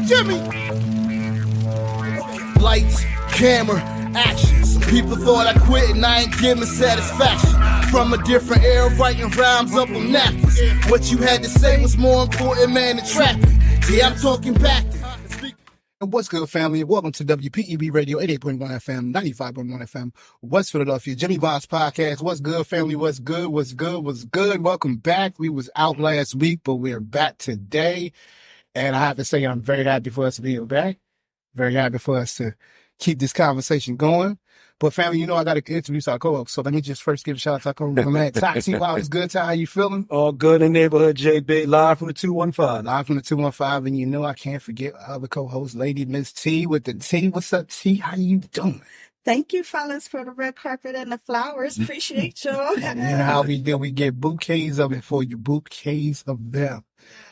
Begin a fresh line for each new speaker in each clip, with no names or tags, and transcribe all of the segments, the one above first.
Jimmy! Lights, camera, action. Some people thought I quit and I ain't giving satisfaction. From a different era, writing rhymes up on napkins. What you had to say was more important, man, than trapping. Yeah, I'm talking back then. And what's good, family? Welcome to WPEB Radio 88.1 FM, 95.1 FM, West Philadelphia. Jimmy Bond's podcast. What's good, family? What's good? What's good? What's good? Welcome back. We was out last week, but we're back today. And I have to say, I'm very happy for us to be back. Very happy for us to keep this conversation going. But family, you know I got to introduce our co-host. So let me just first give a shout out to our co-host, man. Ty, wow, it's good. Ty, how you feeling?
All good in neighborhood, JB, live from the 215.
Live from the 215. And you know I can't forget our other co-host, Lady Miss T with the T. What's up, T? How you doing?
Thank you, fellas, for the red carpet and the flowers. Appreciate y'all.
And how we do, we get bouquets of it for you, bouquets of them.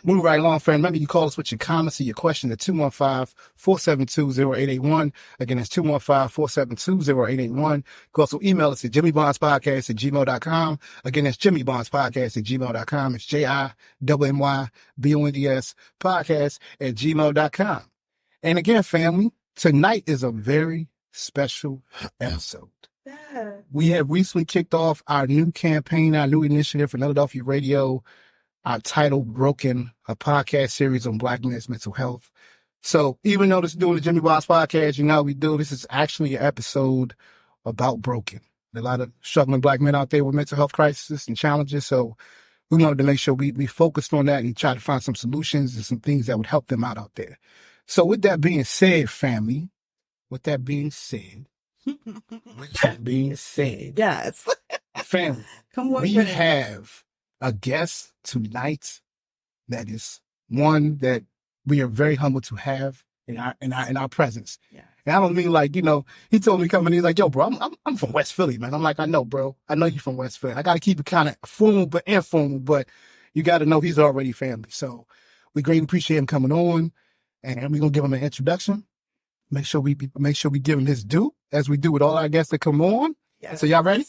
Move right along, friend. Remember, you call us with your comments or your question at 215-472-0881. Again, it's 215-472-0881. You can also email us at jimmybondspodcast@gmail.com. Again, that's jimmybondspodcast@gmail.com. It's JIMMYBONDS podcast@gmail.com. And again, family, tonight is a very special episode.
Yeah.
We have recently kicked off our new campaign, our new initiative for Philadelphia Radio, our title, Broken, a podcast series on Black men's mental health. So even though this is doing the Jimmy Bond's podcast, you know how we do, this is actually an episode about broken. There are a lot of struggling Black men out there with mental health crises and challenges. So we wanted to make sure we focused on that and try to find some solutions and some things that would help them out there. So with that being said, family,
Yes.
family,
Come on,
we
man.
have a guest tonight that is one that we are very humbled to have in our presence.
Yeah.
And I don't mean like, you know, he told me coming, he's like, yo, bro, I'm from West Philly, man. I'm like, I know, bro. I know you're from West Philly. I got to keep it kind of formal but informal, but you got to know he's already family. So we greatly appreciate him coming on, and we're going to give him an introduction. Make sure we give him his due, as we do with all our guests that come on.
Yes.
So y'all ready?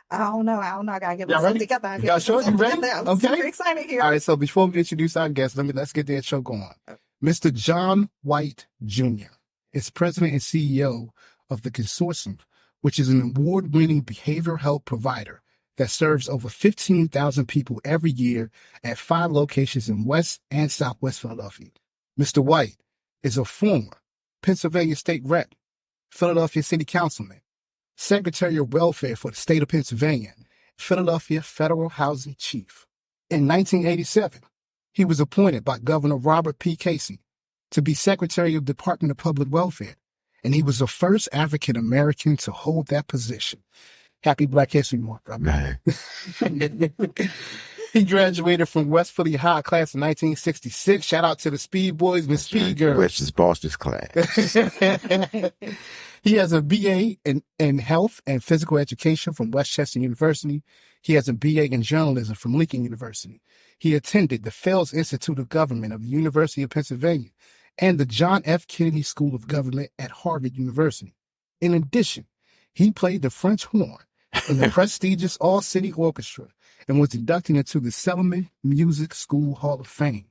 I don't know. I gotta get
Y'all
myself
ready?
together.
Y'all sure? You ready?
I'm
Okay.
super excited here.
All right, so before we introduce our guests, let's get the intro going. Mr. John White Jr. is president and CEO of the Consortium, which is an award-winning behavioral health provider that serves over 15,000 people every year at 5 locations in West and Southwest Philadelphia. Mr. White is a former Pennsylvania State Rep, Philadelphia City Councilman, Secretary of Welfare for the state of Pennsylvania, Philadelphia Federal Housing Chief. In 1987, he was appointed by Governor Robert P. Casey to be Secretary of Department of Public Welfare, and he was the first African American to hold that position. Happy Black History Month, brother. He graduated from West Philly High class in 1966. Shout out to the Speed Boys and Speed Girls.
Which is Boston's class.
He has a BA in Health and Physical Education from Westchester University. He has a BA in Journalism from Lincoln University. He attended the Fels Institute of Government of the University of Pennsylvania and the John F. Kennedy School of Government at Harvard University. In addition, he played the French horn in the prestigious All-City Orchestra and was inducted into the Selman Music School Hall of Fame.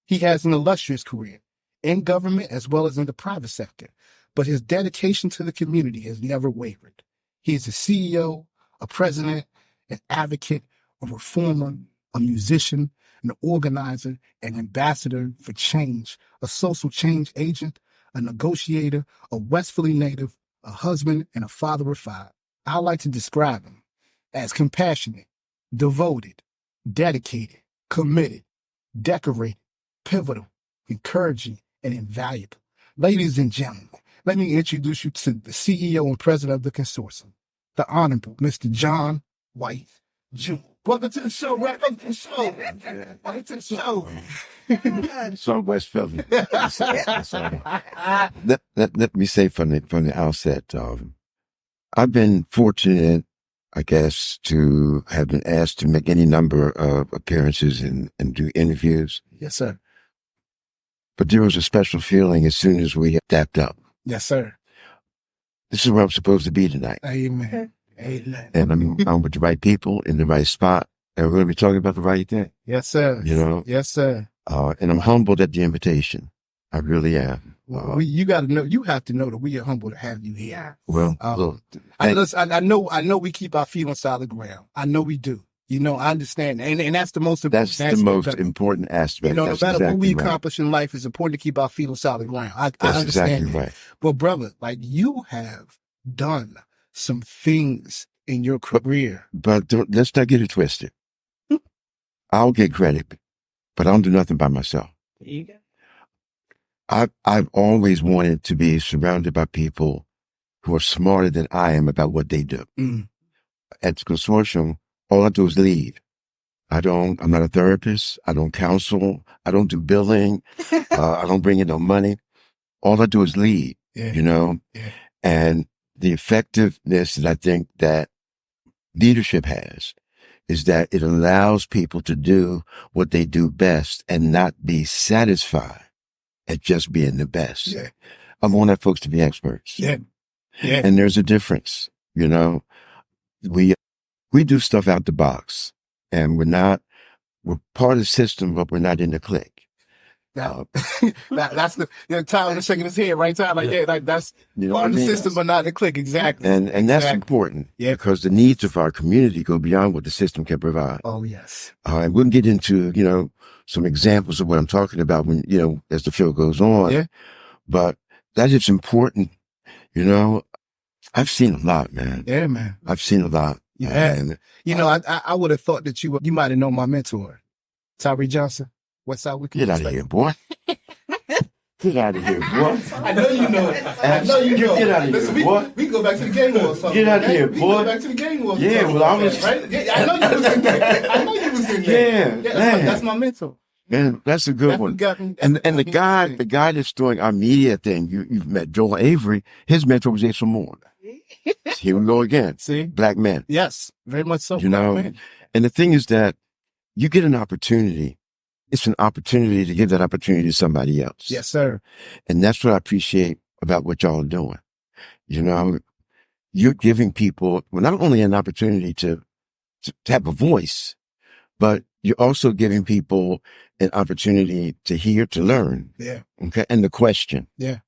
He has an illustrious career in government as well as in the private sector, but his dedication to the community has never wavered. He is a CEO, a president, an advocate, a reformer, a musician, an organizer, an ambassador for change, a social change agent, a negotiator, a West Philly native, a husband, and a father of 5. I like to describe him as compassionate, devoted, dedicated, committed, decorated, pivotal, encouraging, and invaluable. Ladies and gentlemen, let me introduce you to the CEO and president of the Consortium, the Honorable Mr. John White Jr. Welcome to the show, right? Welcome to the show. Welcome to the show.
So West Philly. Let me say from the outset, I've been fortunate, I guess, to have been asked to make any number of appearances and do interviews.
Yes, sir.
But there was a special feeling as soon as we stepped up.
Yes, sir.
This is where I'm supposed to be tonight.
Amen. Amen.
And I'm with the right people in the right spot. And we're going to be talking about the right thing.
Yes, sir.
You know?
Yes, sir.
And I'm humbled at the invitation. I really am.
Well, you got to know. You have to know that we are humble to have you here.
Well,
Um,
look,
I know we keep our feet on solid ground. I know we do. I understand, and that's the most important.
that's the most important aspect.
No
that's
matter
exactly
what we
right.
accomplish in life, it's important to keep our feet on solid ground. I
That's
understand
exactly
that.
right.
But brother, like you have done some things in your career.
But let's not get it twisted. I'll get credit, but I don't do nothing by myself.
There you go.
I've always wanted to be surrounded by people who are smarter than I am about what they do.
Mm.
At the Consortium, all I do is lead. I'm not a therapist. I don't counsel. I don't do billing. I don't bring in no money. All I do is lead,
Yeah.
and the effectiveness that I think that leadership has is that it allows people to do what they do best and not be satisfied at just being the best.
Yeah.
I want our folks to be experts.
Yeah. Yeah.
And there's a difference, we do stuff out the box, and we're part of the system, but we're not in the clique.
That's the Tyler shaking his head right time like that. Like that's part of the system, but not the clique. Exactly.
And that's important.
Yeah.
Because the needs of our community go beyond what the system can provide.
Oh yes.
And we'll get into, some examples of what I'm talking about when, as the show goes on.
Yeah.
But that is important. I've seen a lot, man.
Yeah, man.
I've seen a lot.
Yeah.
And,
I would have thought that you might have known my mentor, Tyree Johnson. Westside Wicked.
Get out of here, boy. Get out of here, boy.
I know you know it. I know you know it.
Get out of here, boy.
We go back to the game wars.
Get out of here, boy.
We go back to the game wars.
Yeah, well, I was...
Right? Yeah, I know you was in there.
Yeah, man.
That's my mentor.
Man, that's a good one. And the guy that's doing our media thing, you've met Joel Avery, his mentor was Asa Moore. Here we go again.
See?
Black men.
Yes, very much so.
And the thing is that you get an opportunity. It's an opportunity to give that opportunity to somebody else.
Yes, sir.
And that's what I appreciate about what y'all are doing. You're giving people, well, not only an opportunity to have a voice, but you're also giving people an opportunity to hear, to learn.
Yeah. Okay.
And the question.
Yeah.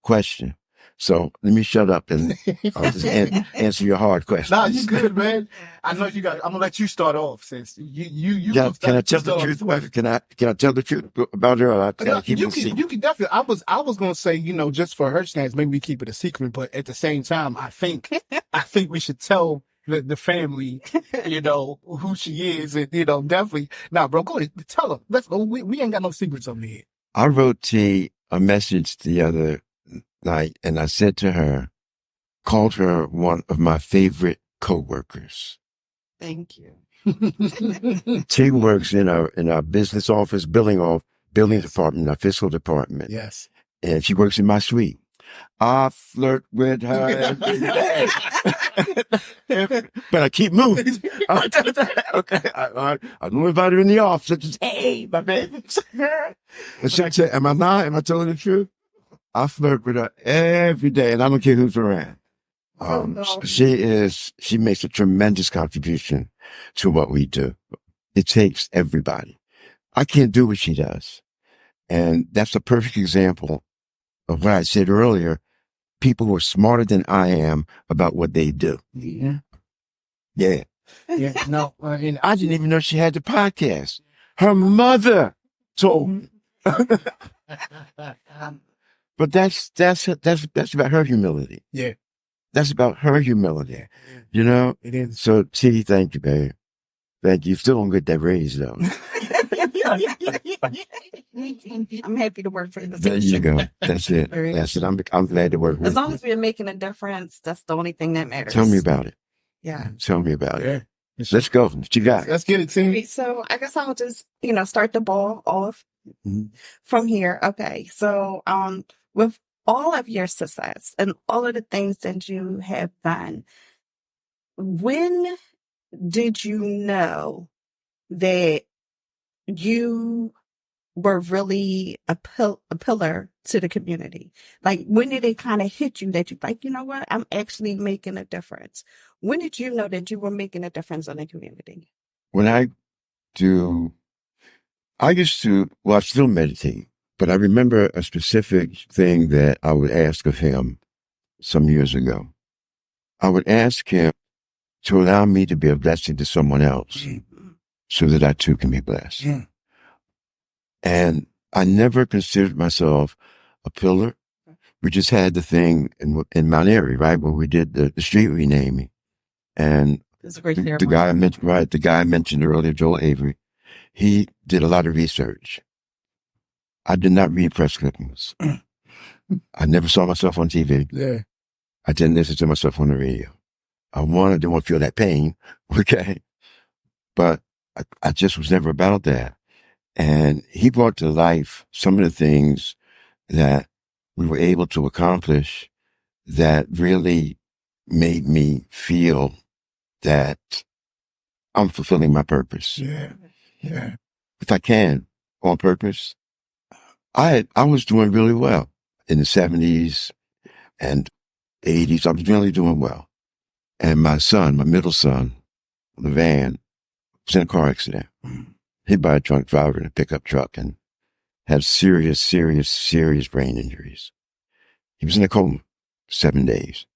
Question. So let me shut up and I'll just answer your hard question.
Nah, you good, man. I know you got. I'm gonna let you start off since you.
Yeah, can I tell the truth? Can I tell the truth about her? Or I gotta keep it a secret?
You can definitely. I was gonna say, just for her stance, maybe we keep it a secret. But at the same time, I think we should tell the family, who she is, and definitely. Nah, bro, go ahead, tell them. Let's. We ain't got no secrets over here.
I wrote T a message the other night, and I said to her, called her one of my favorite coworkers.
Thank you.
T works in our business office, billing department, our fiscal department.
Yes.
And she works in my suite. I flirt with her every day. But I keep moving. Okay. I don't invite her in the office. I just, hey, my baby. And she said, am I not? Am I telling the truth? I flirt with her every day, and I don't care who's around. She makes a tremendous contribution to what we do. It takes everybody. I can't do what she does. And that's a perfect example of what I said earlier. People who are smarter than I am about what they do.
Yeah.
Yeah.
Yeah. No,
I didn't even know she had the podcast. Her mother told me. But that's about her humility.
Yeah.
That's about her humility.
It is.
So, T, thank you, babe. Thank you. Still don't get that raise, though.
I'm happy to work for the
There you go. That's it. That's it. I'm glad to work with you.
As long as we're making a difference, that's the only thing that matters.
Tell me about it.
Yeah.
Tell me about it.
Yeah.
Let's go. What you got?
Let's get it, Tim.
So I guess I'll just, start the ball off from here. Okay. So, with all of your success and all of the things that you have done, when did you know that you were really a pillar to the community? Like, when did it kind of hit you that you're like, you know what, I'm actually making a difference? When did you know that you were making a difference in the community?
When I still meditate, But I remember a specific thing that I would ask of him some years ago. I would ask him to allow me to be a blessing to someone else so that I too can be blessed. And I never considered myself a pillar. We just had the thing in Mount Airy, right, where we did the street renaming. And
It's a great
the guy I mentioned earlier, Joel Avery, he did a lot of research. I did not read press clippings. I never saw myself on TV.
Yeah.
I didn't listen to myself on the radio. I didn't want to feel that pain, okay? But I just was never about that. And he brought to life some of the things that we were able to accomplish that really made me feel that I'm fulfilling my purpose.
Yeah. Yeah.
If I can, on purpose. I was doing really well in the 70s and 80s. I was really doing well. And my middle son, Levan, was in a car accident. Hit by a drunk driver in a pickup truck and had serious brain injuries. He was in a coma 7 days.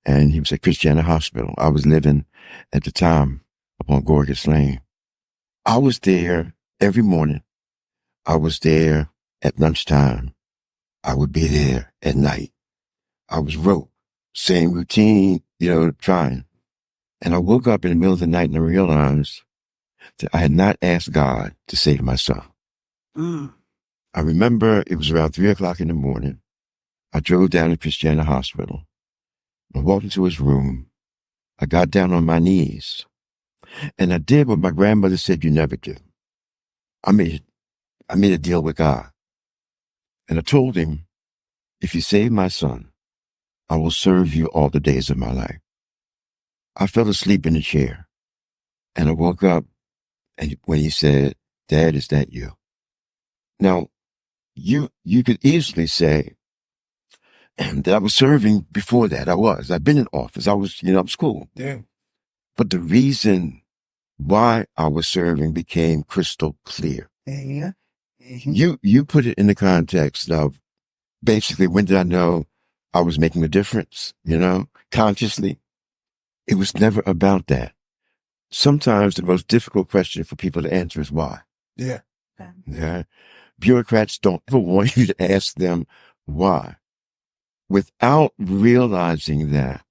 And he was at Christiana Hospital. I was living at the time up on Gorgas Lane. I was there every morning. I was there at lunchtime. I would be there at night. I was rote, same routine, trying. And I woke up in the middle of the night and I realized that I had not asked God to save my son. I remember it was around 3:00 in the morning. I drove down to Christiana Hospital. I walked into his room. I got down on my knees. And I did what my grandmother said you never do. I made a deal with God. And I told him, if you save my son, I will serve you all the days of my life. I fell asleep in the chair. And I woke up and when he said, Dad, is that you? Now, you could easily say that I was serving before that. I've been in office. I was cool.
Yeah.
But the reason why I was serving became crystal clear.
Yeah. Mm-hmm.
You put it in the context of basically when did I know I was making a difference, consciously? It was never about that. Sometimes the most difficult question for people to answer is why.
Yeah.
Yeah. Bureaucrats don't ever want you to ask them why. Without realizing that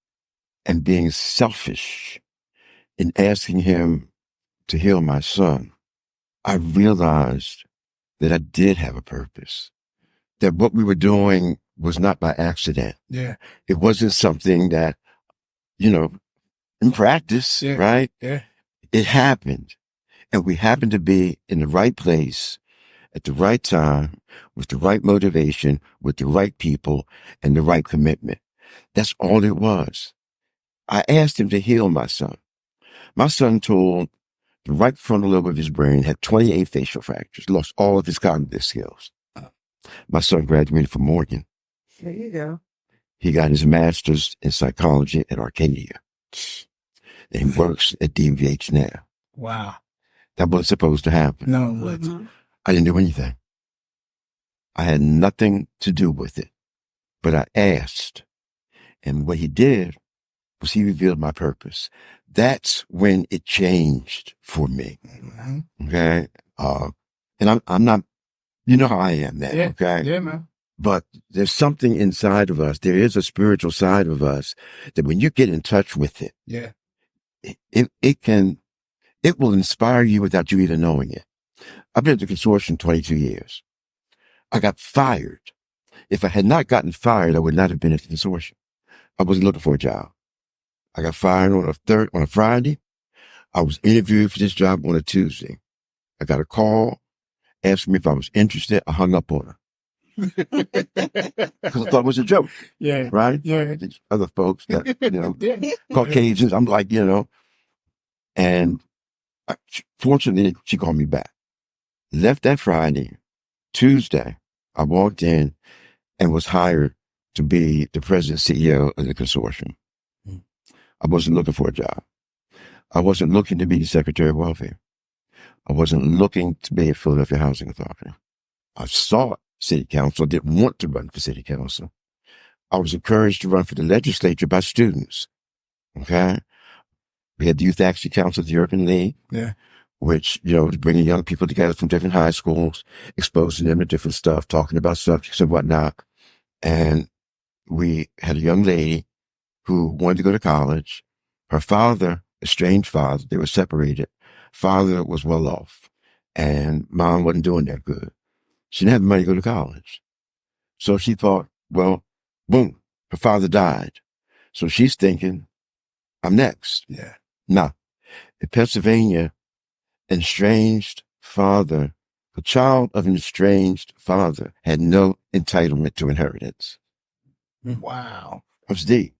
and being selfish in asking him to heal my son, I realized that I did have a purpose, that what we were doing was not by accident.
Yeah.
It wasn't something that, in practice,
Yeah.
right?
Yeah.
It happened. And we happened to be in the right place at the right time with the right motivation, with the right people and the right commitment. That's all it was. I asked him to heal my son. My son told the right frontal lobe of his brain had 28 facial fractures, lost all of his cognitive skills. My son graduated from Morgan.
There you go.
He got his master's in psychology at Arcadia. And he works at DVH now.
Wow.
That wasn't supposed to happen.
No, it wasn't.
I didn't do anything. I had nothing to do with it. But I asked. And what he did was he revealed my purpose. That's when it changed for me.
Mm-hmm.
Okay? And I'm not, you know how I am now,
Yeah.
okay?
Yeah, man.
But there's something inside of us. There is a spiritual side of us that when you get in touch with it,
Yeah.
it will inspire you without you even knowing it. I've been at the Consortium 22 years. I got fired. If I had not gotten fired, I would not have been at the Consortium. I wasn't looking for a job. I got fired on a Friday. I was interviewed for this job on a Tuesday. I got a call, asked me if I was interested. I hung up on her. Because I thought it was a joke.
Yeah.
Right?
Yeah.
These other folks that,
Yeah.
Caucasians, I'm like, and fortunately, she called me back. Left that Friday. Tuesday, I walked in and was hired to be the president CEO of the Consortium. I wasn't looking for a job. I wasn't looking to be the Secretary of Welfare. I wasn't looking to be at Philadelphia Housing Authority. I saw it city council, didn't want to run for city council. I was encouraged to run for the legislature by students. Okay. We had the Youth Action Council of the Urban League.
Yeah.
Which, was bringing young people together from different high schools, exposing them to different stuff, talking about subjects and whatnot. And we had a young lady who wanted to go to college. Her father, estranged father, they were separated. Father was well off and mom wasn't doing that good. She didn't have the money to go to college. So she thought, well, boom, her father died. So she's thinking, I'm next.
Yeah.
Now, in Pennsylvania, estranged father, the child of an estranged father had no entitlement to inheritance.
Wow.
That's deep.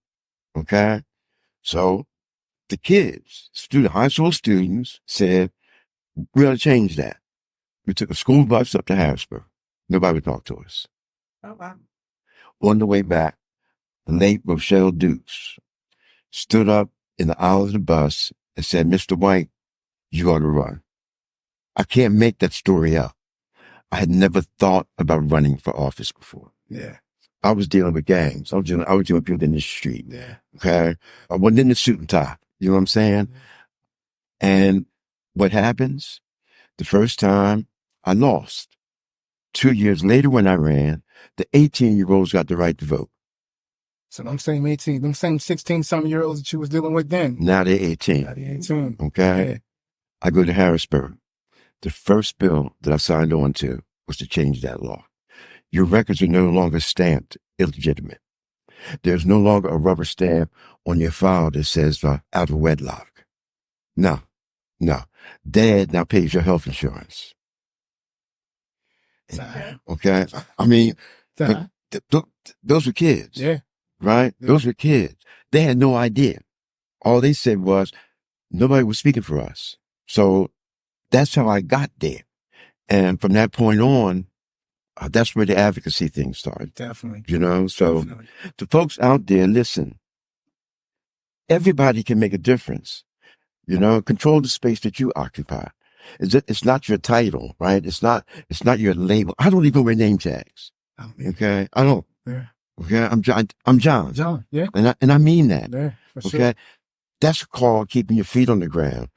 Okay. So the kids, high school students said, we ought to change that. We took a school bus up to Harrisburg. Nobody would talk to us.
Oh, wow.
On the way back, the late Rochelle Dukes stood up in the aisle of the bus and said, Mr. White, you ought to run. I can't make that story up. I had never thought about running for office before.
Yeah.
I was dealing with gangs. I was dealing with people in the street.
Yeah.
Okay. I wasn't in the suit and tie. You know what I'm saying? And what happens? The first time I lost. 2 years later when I ran, the 18-year-olds got the right to vote.
So them same 18, them same 16-something-year-olds that you was dealing with then.
Now they're 18.
Now they're 18.
Okay.
Yeah.
I go to Harrisburg. The first bill that I signed on to was to change that law. Your records are no longer stamped illegitimate. There's no longer a rubber stamp on your file that says out of wedlock. No. Dad now pays your health insurance. Okay. I mean, those were kids.
Yeah.
Right?
Yeah.
Those were kids. They had no idea. All they said was nobody was speaking for us. So that's how I got there. And from that point on, that's where the advocacy thing started.
Definitely.
So
Definitely.
the folks out there, listen, everybody can make a difference. Control the space that you occupy. It's not your title, right? It's not your label. I don't even wear name tags. Okay. I don't.
Yeah.
Okay. I'm John.
John. Yeah.
And I mean that.
Yeah. For sure.
Okay. That's called keeping your feet on the ground.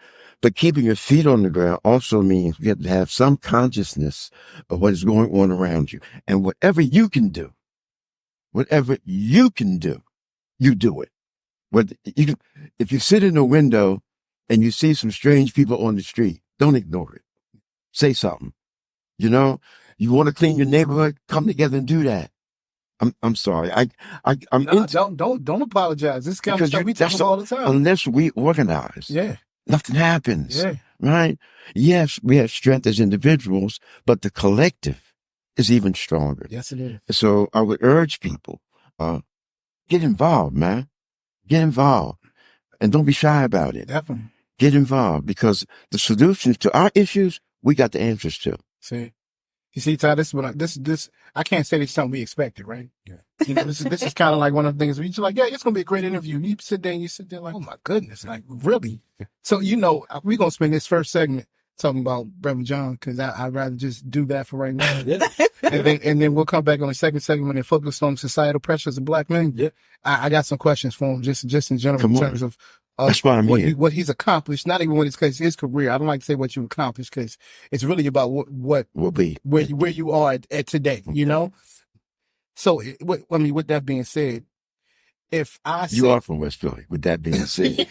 But keeping your feet on the ground also means you have to have some consciousness of what is going on around you. And whatever you can do, you do it. If you sit in a window and you see some strange people on the street, don't ignore it. Say something. You want to clean your neighborhood, come together and do that. I'm sorry.
Don't apologize. This kind of stuff we talk about all the time.
Unless we organize.
Yeah.
Nothing happens.
Yeah.
Right? Yes, we have strength as individuals, but the collective is even stronger.
Yes, it is.
So I would urge people, get involved, man. Get involved. And don't be shy about it.
Definitely.
Get involved because the solutions to our issues, we got the answers to.
See? You see, Ty, this I can't say this is something we expected, right? Yeah. This is kind of like one of the things where you're like, yeah, it's going to be a great interview. You sit there like, oh my goodness, like really? So, we're going to spend this first segment talking about Reverend John because I'd rather just do that for right now.
Yeah.
and then we'll come back on the second segment and focus on societal pressures of Black men.
Yeah.
I got some questions for him just in general in terms of
that's why I'm here.
What he's accomplished, not even his career. I don't like to say what you accomplished because it's really about what will be where you are at today. So with that being said, if I say,
you are from West Philly. With that being said,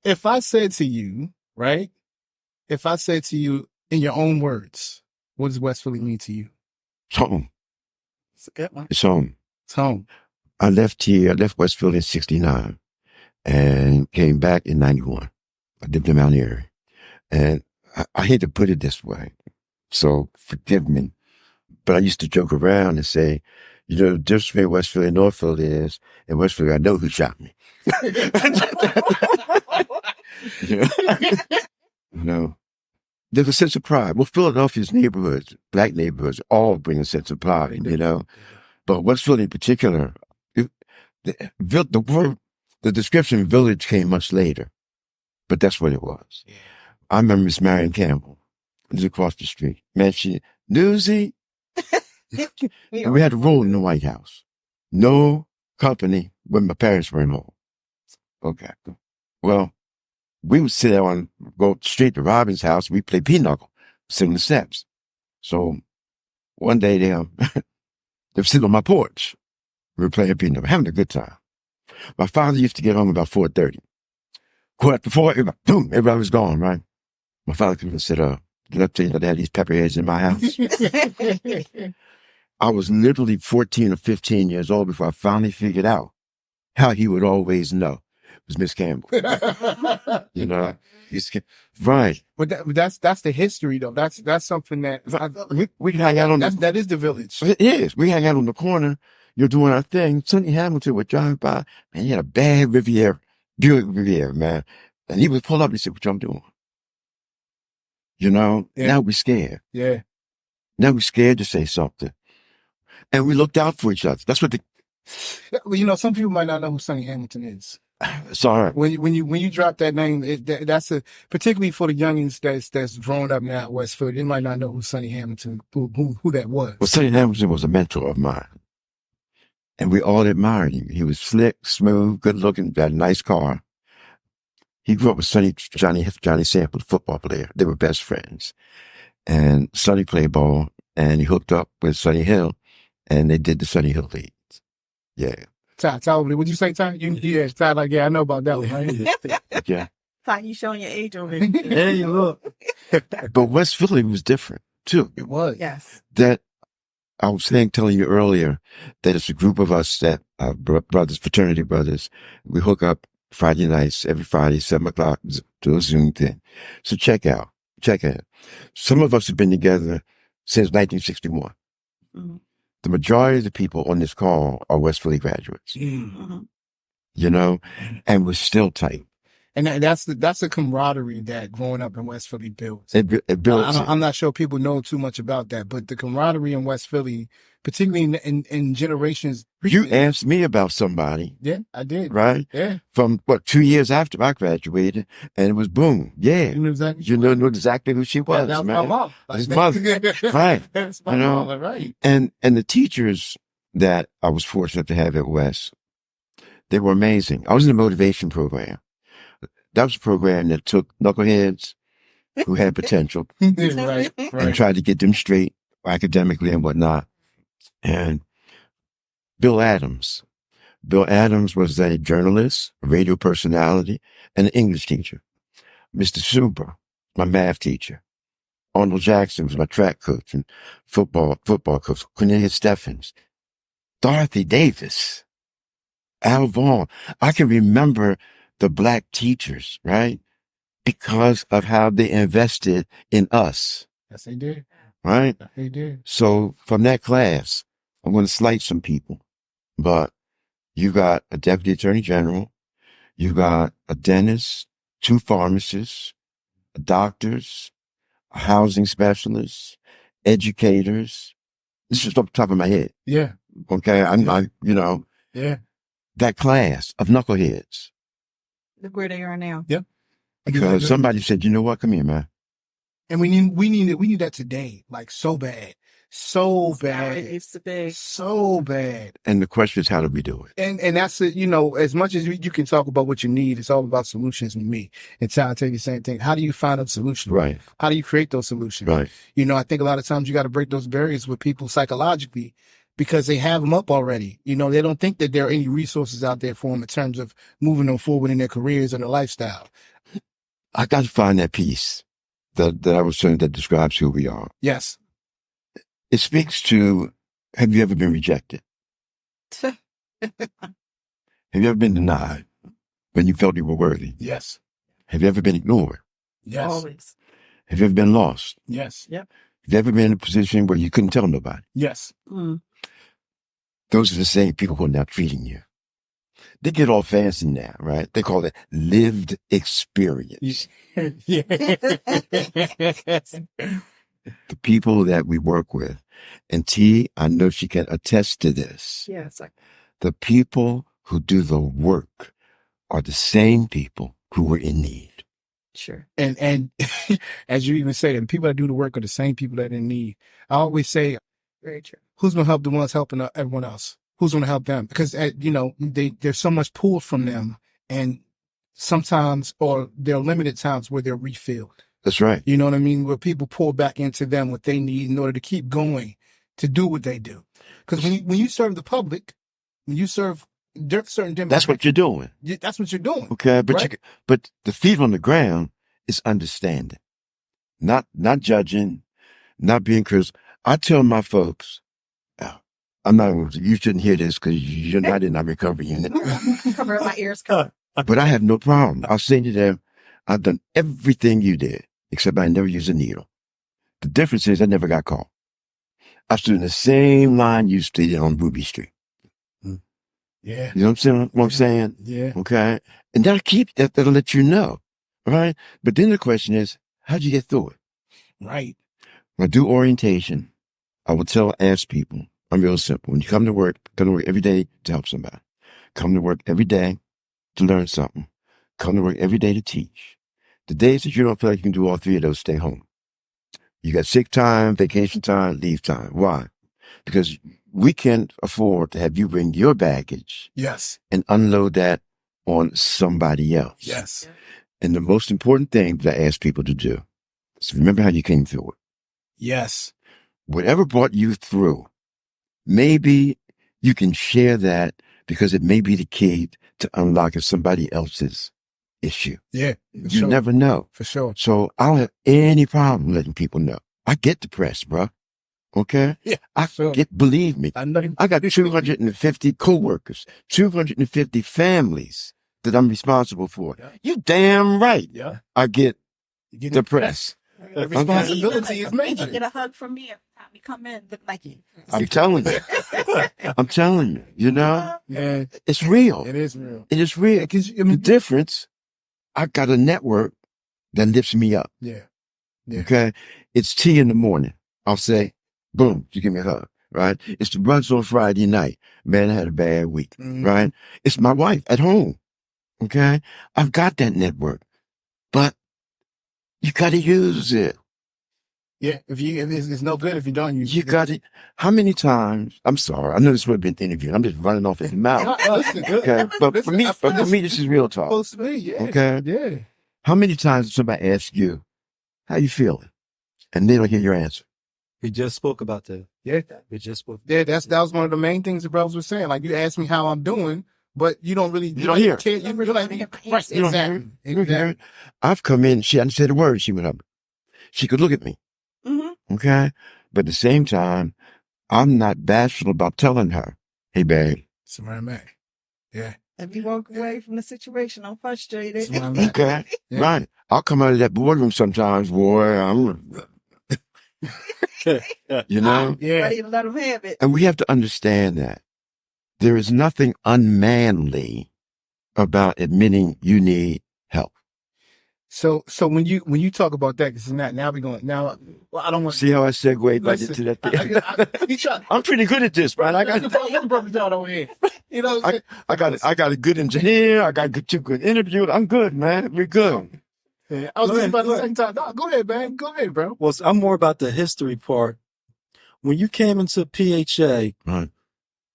if I said to you, right? If I said to you in your own words, what does West Philly mean to you?
It's home.
It's a good one.
It's home.
It's home.
I left West Philly in 69 and came back in 91. I lived in Mount Airy. And I hate to put it this way, so forgive me, but I used to joke around and say, the difference between West Philly and North Philly is, in West Philly, I know who shot me. There's a sense of pride. Well, Philadelphia's neighborhoods, Black neighborhoods, all bring a sense of pride, But West Philly in particular, the description village came much later, but that's what it was. Yeah. I remember Miss Marion Campbell. is across the street. Man, Newsy. And we had a rule in the White House. No company when my parents were home. Okay. Well, we would go straight to Robin's house. We play pinochle, sit on the steps. So one day they were sitting on my porch. We were playing pinochle, having a good time. My father used to get home about 4:30. Quarter after 4, everybody was gone, right? My father could have said, did I tell you that I had these pepperheads in my house? I was literally 14 or 15 years old before I finally figured out how he would always know. It was Miss Campbell. You know? Right.
But that's the history, though. That's something that
we hang out on
that is the village.
It is. We hang out on the corner. You're doing our thing. Sonny Hamilton would drive by, and he had a bad Buick Riviera, man. And he would pull up and say, what y'all doing? You know, Now we're scared.
Yeah.
Now we're scared to say something. And we looked out for each other. That's what
Well, you know, some people might not know who Sonny Hamilton is.
It's all right.
When you drop that name, that's particularly for the youngins that's grown up now at Westfield. They might not know who Sonny Hamilton, who that was.
Well, Sonny Hamilton was a mentor of mine, and we all admired him. He was slick, smooth, good looking, had a nice car. He grew up with Johnny Sample, the football player. They were best friends, and Sonny played ball, and he hooked up with Sonny Hill, and they did the Sonny Hill Leagues. Yeah.
Ty, would you say Ty? Yeah, Ty, like, yeah, I know about that one, right?
Yeah.
Ty, you showing your age over here.
There you look.
But West Philly was different, too.
It was.
Yes.
That I was telling you earlier, that it's a group of us that are brothers, fraternity brothers. We hook up Friday nights, every Friday, 7:00 to a Zoom thing. So check out. Some of us have been together since 1961.
Mm-hmm.
The majority of the people on this call are West Philly graduates.
Mm-hmm.
You know, and we're still tight.
And that's the camaraderie that growing up in West Philly builds.
It builds.
I'm not sure people know too much about that, but the camaraderie in West Philly, particularly in generations.
You asked me about somebody.
Yeah, I did.
Right?
Yeah.
From 2 years after I graduated, and it was boom. Yeah.
You
knew exactly who she was, man.
My mom.
His mother. Right.
That's my mom, right.
And the teachers that I was fortunate to have at West, they were amazing. I was in the motivation program. That was a program that took knuckleheads who had potential
right.
and tried to get them straight academically and whatnot. And Bill Adams was a journalist, a radio personality, and an English teacher. Mr. Super, my math teacher. Arnold Jackson was my track coach and football coach. Cornelia Steffens. Dorothy Davis. Al Vaughn. I can remember the black teachers, right? Because of how they invested in us.
Yes, they did.
Right?
Yes, they did.
So from that class, I'm going to slight some people, but you got a deputy attorney general, you got a dentist, 2 pharmacists, doctors, a housing specialist, educators. This is off the top of my head.
Yeah.
Okay.
Yeah.
That class of knuckleheads.
Look where they are now.
Yep.
Because somebody said, you know what? Come here, man.
And we need that today, like so bad. So bad.
It used to be.
So bad.
And the question is, how do we do it?
And that's it, as much as you can talk about what you need, it's all about solutions with me. And Ty, I'll tell you the same thing. How do you find a solution?
Right.
How do you create those solutions?
Right.
I think a lot of times you got to break those barriers with people psychologically because they have them up already. They don't think that there are any resources out there for them in terms of moving them forward in their careers or their lifestyle.
I got to find that piece that I was saying that describes who we are.
Yes.
It speaks to, have you ever been rejected? Have you ever been denied when you felt you were worthy?
Yes.
Have you ever been ignored?
Yes.
Always.
Have you ever been lost?
Yes.
Yep.
Have you ever been in a position where you couldn't tell nobody?
Yes.
Mm.
Those are the same people who are now treating you. They get all fancy now, right? They call it lived experience.
Yeah.
The people that we work with, and T, I know she can attest to this.
Yes.
The people who do the work are the same people who were in need.
Sure.
And as you even say, the people that do the work are the same people that are in need. I always say,
Very true.
who's going to help the ones helping everyone else? Who's going to help them? Because, there's so much pulled from them, and sometimes, or there are limited times where they're refilled.
That's right.
You know what I mean? Where people pour back into them what they need in order to keep going, to do what they do. Because when you serve the public, when you serve certain demographics,
That's what you're doing.
That's what you're doing.
Okay, but
Right.
but the feet on the ground is understanding, not judging, not being critical. I tell my folks, you shouldn't hear this because you're not in our recovery unit,
Cover my ears. Cover.
but I have no problem. I'll say to them, I've done everything you did, except I never used a needle. The difference is I never got caught. I stood in the same line you stood on Ruby Street.
Yeah.
You know what I'm saying?
Yeah.
Okay. And that'll let you know. Right. But then the question is, how'd you get through it?
Right.
When I do orientation, I will ask people, I'm real simple. When you come to work every day to help somebody. Come to work every day to learn something. Come to work every day to teach. The days that you don't feel like you can do all three of those, stay home. You got sick time, vacation time, leave time. Why? Because we can't afford to have you bring your baggage
Yes.
and unload that on somebody else.
Yes.
And the most important thing that I ask people to do is remember how you came through it.
Yes.
Whatever brought you through, maybe you can share that because it may be the key to unlocking somebody else's issue.
Yeah.
You never know.
For sure.
So I don't have any problem letting people know. I get depressed, bro. Okay?
Yeah.
Believe me.
I know.
I got 250 coworkers, 250 families that I'm responsible for.
Yeah.
You damn right.
Yeah.
I get
You get
depressed.
The responsibility is major.
Get a hug from me every time you come in. Look like you.
I'm telling you. I'm telling you. You know?
Yeah.
It's real.
It is real.
It is real.
Because
The difference, I got a network that lifts me up.
yeah. Yeah.
Okay? It's tea in the morning. I'll say, boom, you give me a hug. Right? It's the brunch on Friday night. Man, I had a bad week.
Mhm.
Right? It's my wife at home. Okay? I've got that network. But you got to use it.
Yeah. If it's no good if you don't use
You
it.
got it. How many times? I'm sorry. I know this would have been interviewed. I'm just running off his mouth.
Listen,
Okay. But for me, this is real talk.
supposed to be. Yeah.
Okay.
Yeah.
How many times does somebody ask you, how you feeling? And they don't hear your answer.
We just spoke about that.
Yeah.
We just spoke.
Yeah. That was one of the main things the brothers were saying. Like, you ask me how I'm doing, but you don't really.
You don't hear.
Care. You really like. Right.
You don't hear
Exactly.
it. You don't hear it. I've come in, she hadn't said a word. She went up. She could look at me.
Mm-hmm.
Okay. But at the same time, I'm not bashful about telling her, hey, babe.
That's where I'm at. Yeah.
If you walk away from the situation, I'm frustrated.
That's where I'm at.
Okay.
Yeah.
Right. I'll come out of that boardroom sometimes, boy. You know?
Yeah.
Ready to let them have it.
And we have to understand that there is nothing unmanly about admitting you need help.
So when you talk about that, because now we're going now. Well, I don't want
See how I segue back into that thing? I'm pretty good at this, Brian. I got
over here. You know, what I'm saying?
I got a good engineer. I got two good interviews. I'm good, man. We're good.
Yeah, I was
Go
just
ahead,
about
go
the same time. No, go ahead, man. Go ahead, bro.
Well, I'm more about the history part. When you came into PHA,
Right.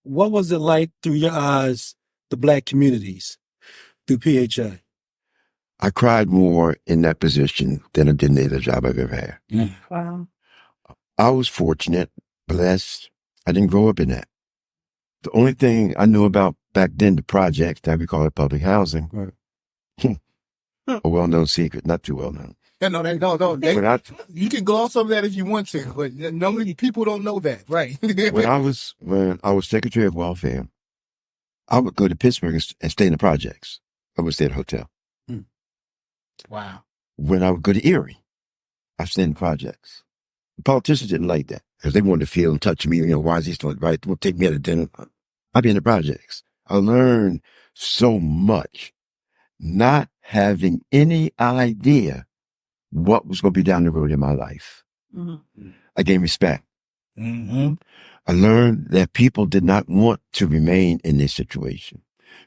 what was it like through your eyes, the Black communities through PHA?
I cried more in that position than I did in any other job I've ever had.
Wow.
I was fortunate, blessed. I didn't grow up in that. The only thing I knew about back then, the projects, that we call it public housing,
Right.
a well-known secret, not too well-known.
Yeah, no.
When I,
You can gloss over that if you want to, but normally people don't know that, right?
when I was Secretary of Welfare, I would go to Pittsburgh and stay in the projects. I would stay at a hotel.
Wow.
When I would go to Erie, I stayed in the projects. The politicians didn't like that because they wanted to feel and touch me. You know, why is he still right? Well, take me out to dinner. I'd be in the projects. I learned so much, not having any idea what was going to be down the road in my life.
Mm-hmm.
I gained respect.
Mm-hmm.
I learned that people did not want to remain in this situation.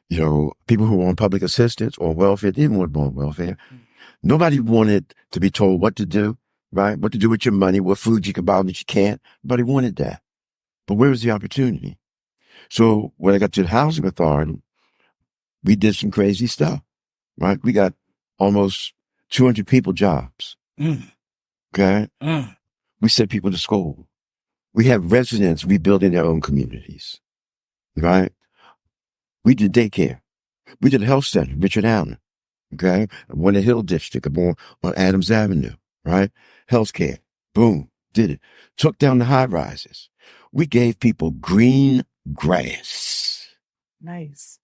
You know, people who were on public assistance or welfare, they didn't want to be on welfare. Nobody wanted to be told what to do, right? What to do with your money, what food you can buy, what you can't. Nobody wanted that. But where was the opportunity? So when I got to the housing authority, we did some crazy stuff, right? We got almost 200 people jobs. Okay. We sent people to school. We have residents rebuilding their own communities, right? We did daycare. We did a health center, Richard Allen, okay? One in the Hill District, on Adams Avenue, right? Healthcare, boom, did it. Took down the high rises. We gave people green grass
Nice.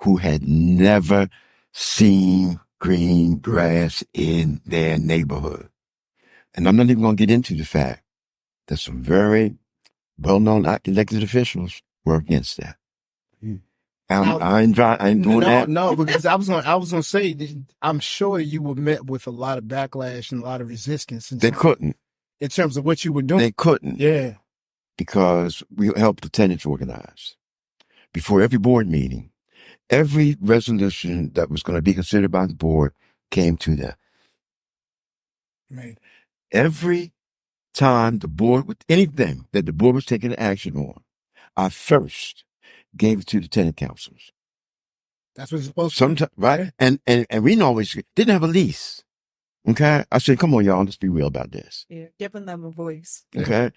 who had never seen green grass in their neighborhood. And I'm not even going to get into the fact that some very well-known elected officials were against that. I ain't doing that.
No, because I was gonna say, I'm sure you were met with a lot of backlash and a lot of resistance.
They couldn't.
In terms of what you were doing.
They couldn't.
Yeah.
Because we helped the tenants organize. Before every board meeting, every resolution that was going to be considered by the board came to them.
Right.
Every time the board, with anything that the board was taking action on, I first gave it to the tenant councils.
That's what it's supposed to
Sometimes, right? And we always didn't have a lease. Okay. I said, come on, y'all, let's be real about this.
Yeah, giving them a voice.
Okay.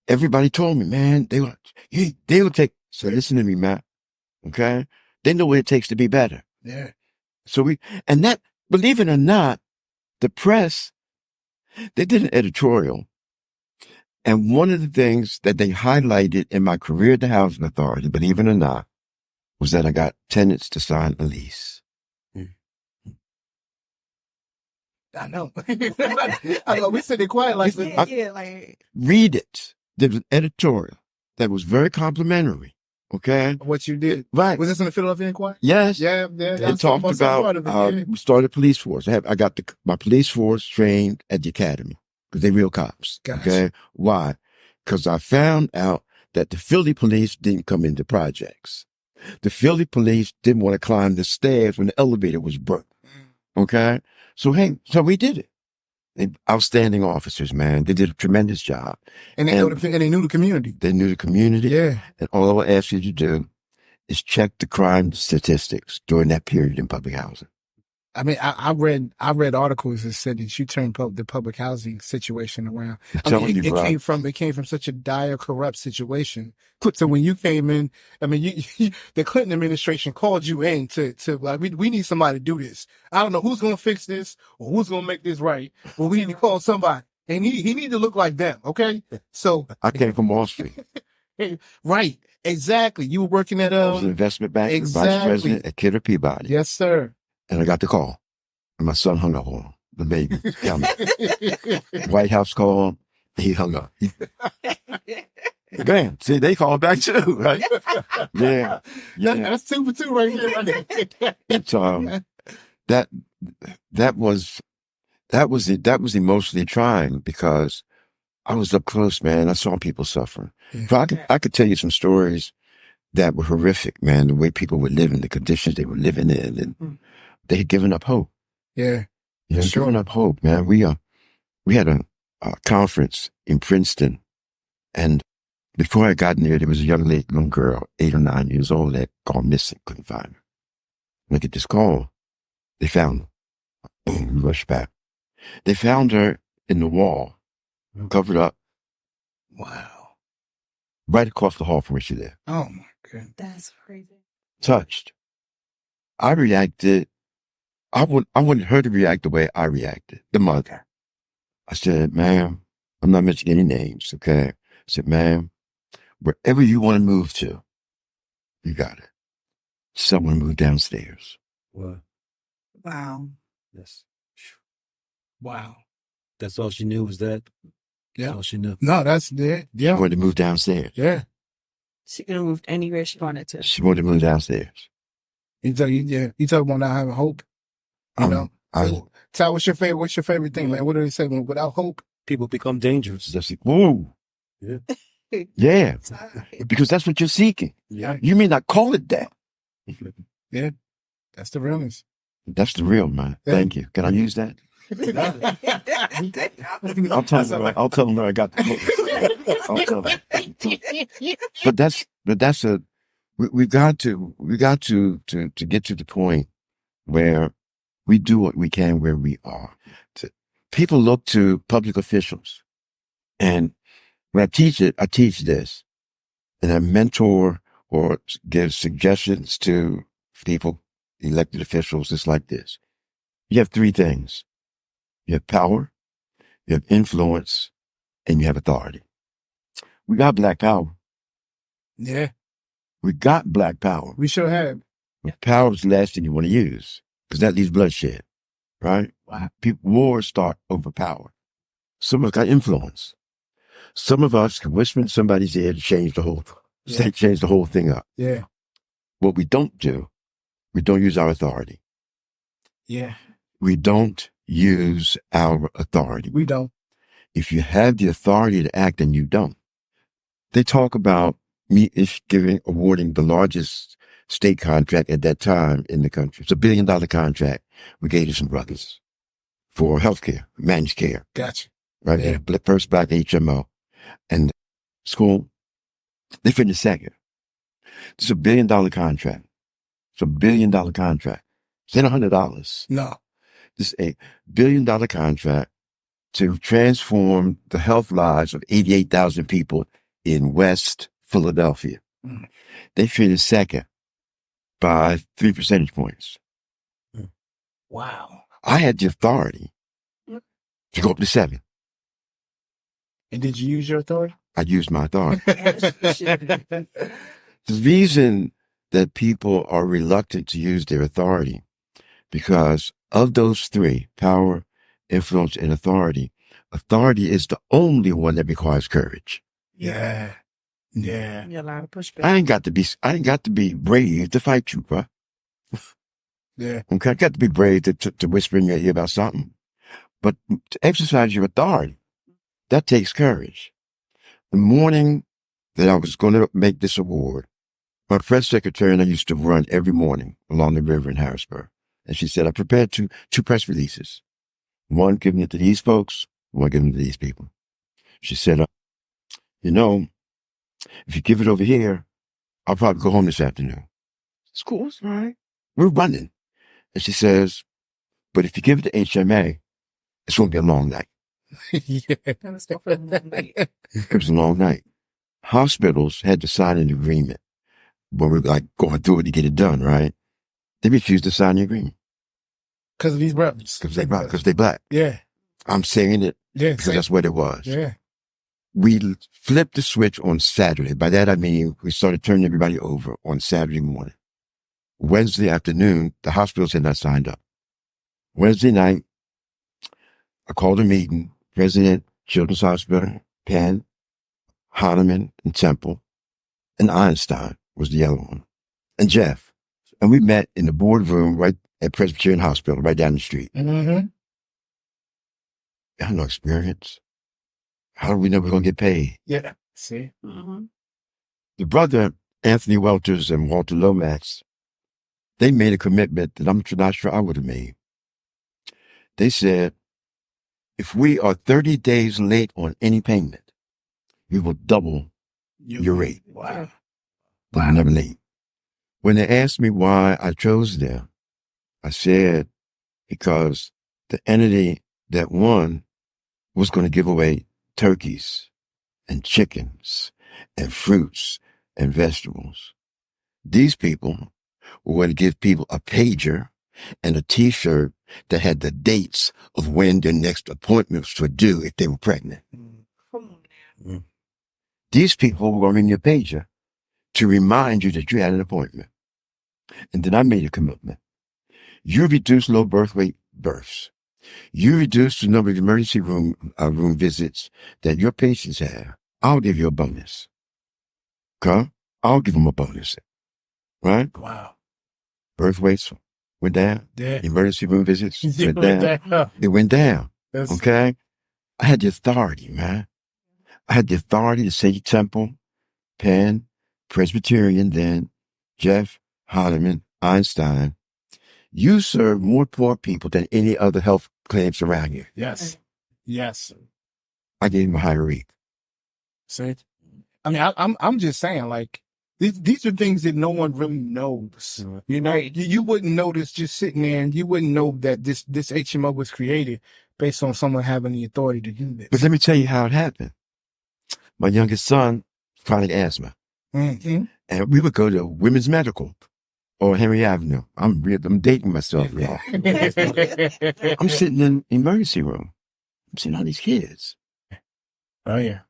Everybody told me, man, they will take, so listen to me, Matt. Okay. They know what it takes to be better.
Yeah.
So believe it or not, the press, they did an editorial. And one of the things that they highlighted in my career at the Housing Authority, believe it or not, was that I got tenants to sign a lease.
I know. I know. We said it quiet like this.
Like
Read it. There was an editorial that was very complimentary. Okay.
What you did.
Right.
Was this in the Philadelphia Inquirer?
Yes.
Yeah.
It talked about, we started police force. I got my police force trained at the academy because they're real cops.
Gotcha.
Okay. Why? Because I found out that the Philly police didn't come into projects. The Philly police didn't want to climb the stairs when the elevator was broke. Okay. So we did it. They outstanding officers, man. They did a tremendous job.
And they knew the community.
They knew the community.
Yeah.
And all I will ask you to do is check the crime statistics during that period in public housing.
I mean, I read articles that said that you turned the public housing situation around. It came from such a dire, corrupt situation. So when you came in, I mean, the Clinton administration called you in to like, we need somebody to do this. I don't know who's going to fix this or who's going to make this right, but we need to call somebody. And he need to look like them. Okay. So
I came from Wall Street.
Right. Exactly. You were working at,
I was an investment banker, vice president at Kidder Peabody.
Yes, sir.
And I got the call. And my son hung up on the baby. White House called. He hung up. Bam. See, they called back too, right? Yeah.
That's 2 for 2 right here.
So that was emotionally trying because I was up close, man. I saw people suffering. Yeah. So I could tell you some stories that were horrific, man. The way people were living, the conditions they were living in, and they had given up hope.
Yeah.
Giving up hope, man. We had a conference in Princeton, and before I got in there was a young girl, 8 or 9 years old, that gone missing, couldn't find her. Look at this call. They found her. Boom, we rushed back. They found her in the wall, covered up.
Wow.
Right across the hall from where she lived.
Oh my God.
That's crazy.
Touched. I reacted. I wanted her to react the way I reacted, the mother. I said, ma'am, I'm not mentioning any names, okay? I said, ma'am, wherever you want to move to, you got it. Someone moved downstairs.
What?
Wow.
Yes.
Wow.
That's all she knew was that?
Yeah.
That's all she knew.
No, that's it. Yeah.
She wanted to move downstairs.
Yeah.
She could have moved anywhere she wanted to.
She wanted to move downstairs.
You talk about not having hope. You know? Ty, what's your favorite thing, man? What do they say? Without hope,
people become dangerous.
Just like, whoa.
Yeah.
Yeah. Because that's what you're seeking.
Yeah.
You may not call it that.
Yeah. That's the realness.
That's the real, man.
Yeah.
Thank you. Can I use that? I'll tell them where I got the books. I'll tell them. But we've got to get to the point where we do what we can where we are. People look to public officials, and when I teach this, and I mentor or give suggestions to people, elected officials. It's like this. You have three things. You have power, you have influence, and you have authority. We got black power.
Yeah,
We got black power.
we sure have.
But power is the last thing you want to use because that leaves bloodshed, right?
Wow.
Wars start over power. Some of us got influence. Some of us can whisper in somebody's ear to change the whole thing up.
Yeah,
What we don't do, we don't use our authority.
yeah.
We don't use our authority.
We don't.
If you have the authority to act and you don't, they talk about me awarding the largest state contract at that time in the country. It's $1 billion contract we gave to some brothers for healthcare, managed care,
Gotcha.
right?
Yeah.
First black HMO. And school, they finished second. It's $1 billion contract. It's $1 billion contract. It's not $100.
No.
This is $1 billion contract to transform the health lives of 88,000 people in West Philadelphia.
Mm.
They finished second by 3 percentage points.
Wow.
I had the authority to go up to 7.
And did you use your authority?
I used my authority.
Yeah.
The reason that people are reluctant to use their authority, because of those three, power, influence, and authority is the only one that requires courage.
Yeah.
Yeah, a lot of pushback.
I ain't got to be brave to fight you, bro.
Yeah.
Okay, I got to be brave to whisper in your ear about something. But to exercise your authority, that takes courage. The morning that I was going to make this award, my press secretary and I used to run every morning along the river in Harrisburg. And she said, I prepared two press releases. One giving it to these folks, one giving it to these people. She said, if you give it over here, I'll probably go home this afternoon. It's cool, it's all right. We're running. And she says, but if you give it to HMA, it's going to be a long night.
Yeah.
That was definitely
It was a long night. Hospitals had to sign an agreement when we were like going through it to get it done, right? They refused to sign the agreement.
Because of these brothers.
Because they black.
Yeah.
I'm saying it
Yeah.
because that's what it was.
Yeah.
We flipped the switch on Saturday. By that, I mean, we started turning everybody over on Saturday morning. Wednesday afternoon, the hospitals had not signed up. Wednesday night, I called a meeting, President, Children's Hospital, Penn, Hahnemann, and Temple, and Einstein was the other one, and Jeff. And we met in the boardroom right at Presbyterian Hospital, right down the street.
Mm-hmm.
I had no experience. How do we know we're going to get paid?
Yeah. See?
The brother, Anthony Welters and Walter Lomax, they made a commitment that I'm not sure I would have made. They said, if we are 30 days late on any payment, we will double your rate.
Wow.
But I'm never late. When they asked me why I chose them, I said, because the entity that won was going to give away turkeys and chickens and fruits and vegetables. These people were going to give people a pager and a T-shirt that had the dates of when their next appointments were due if they were pregnant.
Come on now.
These people were going to ring your pager to remind you that you had an appointment. And then I made a commitment. You reduce low birth weight births. You reduce the number of emergency room visits that your patients have. I'll give you a bonus. Okay? I'll give them a bonus. Right?
Wow.
Birth weights went down.
Yeah.
Emergency room visits
You
went
went
down.
down.
It went down.
That's,
Okay? I had the authority, man. I had the authority to say Temple, Penn, Presbyterian, then Jeff, Hahnemann, Einstein. You serve more poor people than any other health clinics around here.
Yes. Yes.
I gave him a higher rate.
See? I mean, I'm just saying, like, these are things that no one really knows. You know, you wouldn't know this just sitting there, and you wouldn't know that this HMO was created based on someone having the authority to do this.
But let me tell you how it happened. My youngest son, chronic asthma.
Mm-hmm.
And we would go to Women's Medical or Henry Avenue. I'm dating myself, y'all. I'm sitting in the emergency room. I'm seeing all these kids.
Oh, yeah.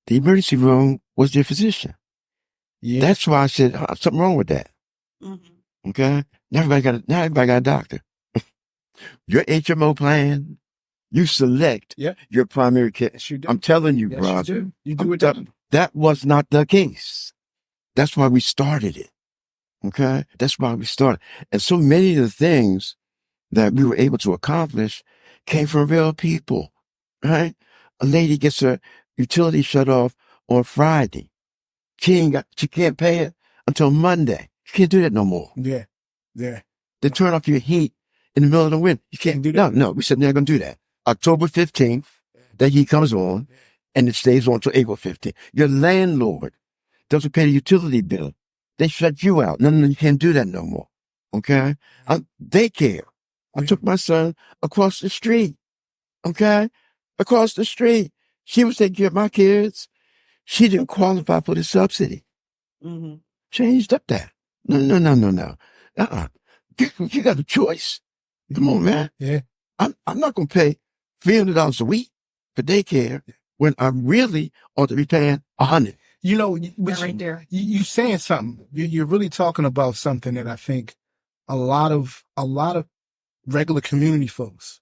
The emergency room was their physician.
Yeah.
That's why I said, something wrong with that.
Mm-hmm.
Okay? Now everybody got a doctor. Your HMO plan, you select your primary care.
Yes, you do.
I'm telling you,
Yes,
bro.
you do. You do it.
That was not the case. That's why we started it. Okay? That's why we started. And so many of the things that we were able to accomplish came from real people, right? A lady gets her utility shut off on Friday. She can't pay it until Monday. You can't do that no more.
Yeah. Yeah.
They turn off your heat in the middle of the winter. You can't do that. No, we said they're going to do that. October 15th, that heat comes on, and it stays on until April 15th. Your landlord doesn't pay the utility bill. They shut you out. No, you can't do that no more. Okay? Daycare. I took my son across the street. Okay? Across the street. She was taking care of my kids. She didn't qualify for the subsidy.
Mm-hmm.
Changed up that. No. You got a choice. Come on, man.
Yeah.
I'm not going to pay $300 a week for daycare when I really ought to be paying $100.
You know,
Right there.
You saying something. You're really talking about something that I think a lot of regular community folks,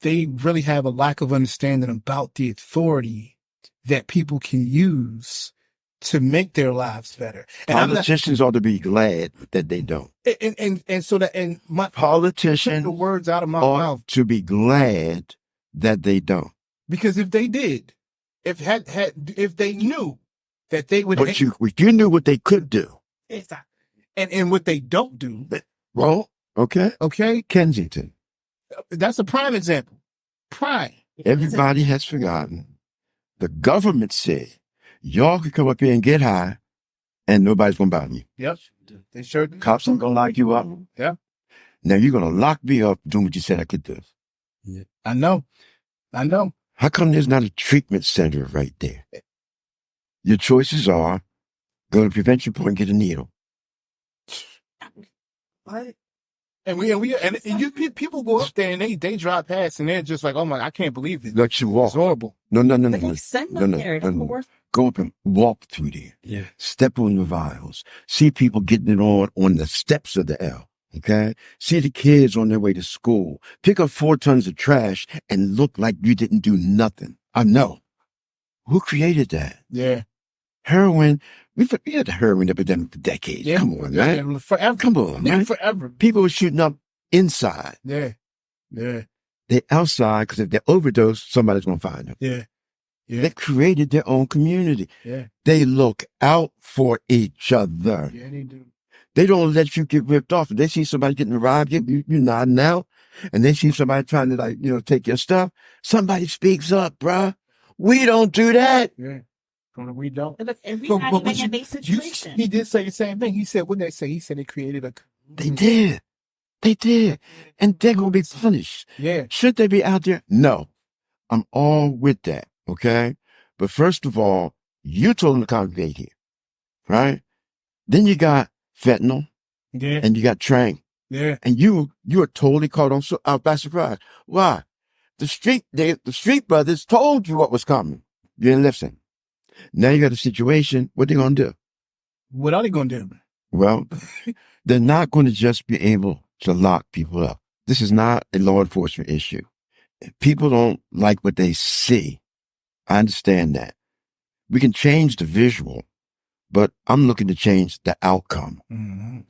they really have a lack of understanding about the authority that people can use to make their lives better. And
politicians ought to be glad that they don't.
And so that, and my
politicians
the words out of my
ought
mouth
to be glad that they don't.
Because if they did, if they knew that they would,
But you knew what they could do.
Exactly.
and what they don't do.
Well, okay. Kensington.
That's a prime example. Prime.
Everybody has forgotten. The government said, y'all can come up here and get high and nobody's going to bother you.
Yep. They sure do.
Cops aren't going to lock you up.
Yeah.
Now you're going to lock me up doing what you said I could do.
Yeah. I know.
How come there's not a treatment center right there? Your choices are go to prevention point and get a needle.
What?
And people go up there and they drive past and they're just like, oh my, I can't believe it.
Let you walk.
It's horrible.
No.
They send them there.
Go up and walk through there. Yeah. Step on the vials. See people getting it on the steps of the L. Okay. See the kids on their way to school. Pick up 4 tons of trash and look like you didn't do nothing. I know. Who created that?
Yeah.
Heroin. We had the heroin epidemic for decades.
Yeah.
Come on, man.
Yeah, forever.
Come on, man.
Forever.
People were shooting up inside.
Yeah.
They're outside because if they overdose, somebody's going to find them.
Yeah.
They created their own community.
Yeah.
They look out for each other.
Yeah, they do.
They don't let you get ripped off. If they see somebody getting robbed, you're nodding out, and they see somebody trying to take your stuff. Somebody speaks up, bruh. We don't do that.
Yeah. We don't.
And we're not even in these situations.
He did say the same thing. He said, what did they say? He said they created a...
They did. And they're going to be punished.
Yeah.
Should they be out there? No. I'm all with that, okay? But first of all, you told them to congregate here, right? Then you got fentanyl.
Yeah.
And you got Trank.
Yeah.
And you are totally caught out by surprise. Why? The street brothers told you what was coming. You didn't listen. Now you got a situation. What they going to do?
What are they going to do?
Well, they're not going to just be able to lock people up. This is not a law enforcement issue. People don't like what they see. I understand that. We can change the visual, but I'm looking to change the outcome,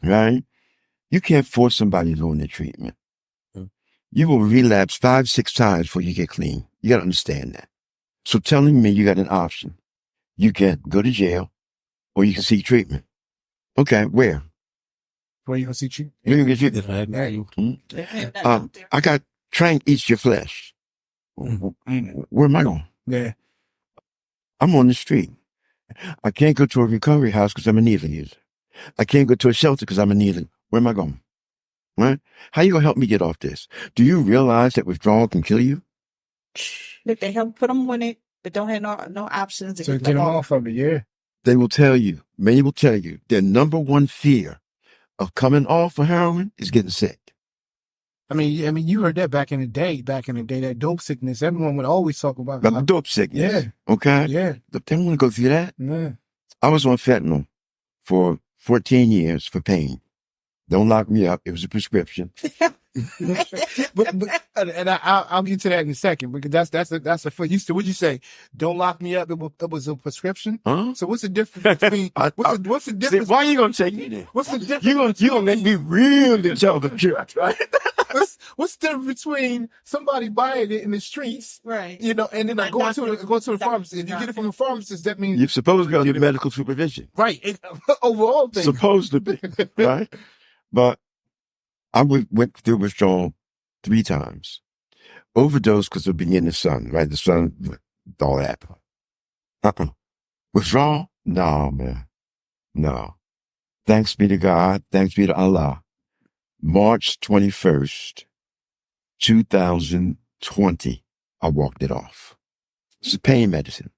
right? You can't force somebody to go in their treatment. You will relapse 5-6 times before you get clean. You got to understand that. So telling me you got an option. You can go to jail or you can seek treatment. Okay, where?
Where you going to seek treatment?
Where you can get treatment? I got try and eat your flesh. Where am I going?
Yeah.
I'm on the street. I can't go to a recovery house because I'm a needle user. I can't go to a shelter because I'm a needle. Where am I going? Right? How you gonna help me get off this? Do you realize that withdrawal can kill you?
If they help put them on it, but don't have no options to
So
get
get
them
them
off.
off of it, yeah.
They will tell you, many will tell you, their number one fear of coming off of heroin is getting sick.
I mean, you heard that back in the day, that dope sickness. Everyone would always talk about
But dope sickness.
Yeah.
Okay?
Yeah.
But they don't want to go through that.
Yeah.
I was on fentanyl for 14 years for pain. Don't lock me up. It was a prescription.
I'll get to that in a second, because that's a what'd you say? Don't lock me up. It was a prescription.
Huh?
So what's the difference between what's the difference?
See, why you gonna take me there?
What's the difference?
You gonna make me really tell the truth, right?
What's the difference between somebody buying it in the streets,
Right.
and then like going to the pharmacist? If you get it from the pharmacist, that means
You're supposed to be under medical supervision.
right. Overall thing.
Supposed to be, right? But I went through withdrawal 3 times. Overdose because of being in the sun, right? The sun, all that. Withdrawal? No, man. No. Thanks be to God. Thanks be to Allah. March 21st, 2020, I walked it off. It's a pain medicine.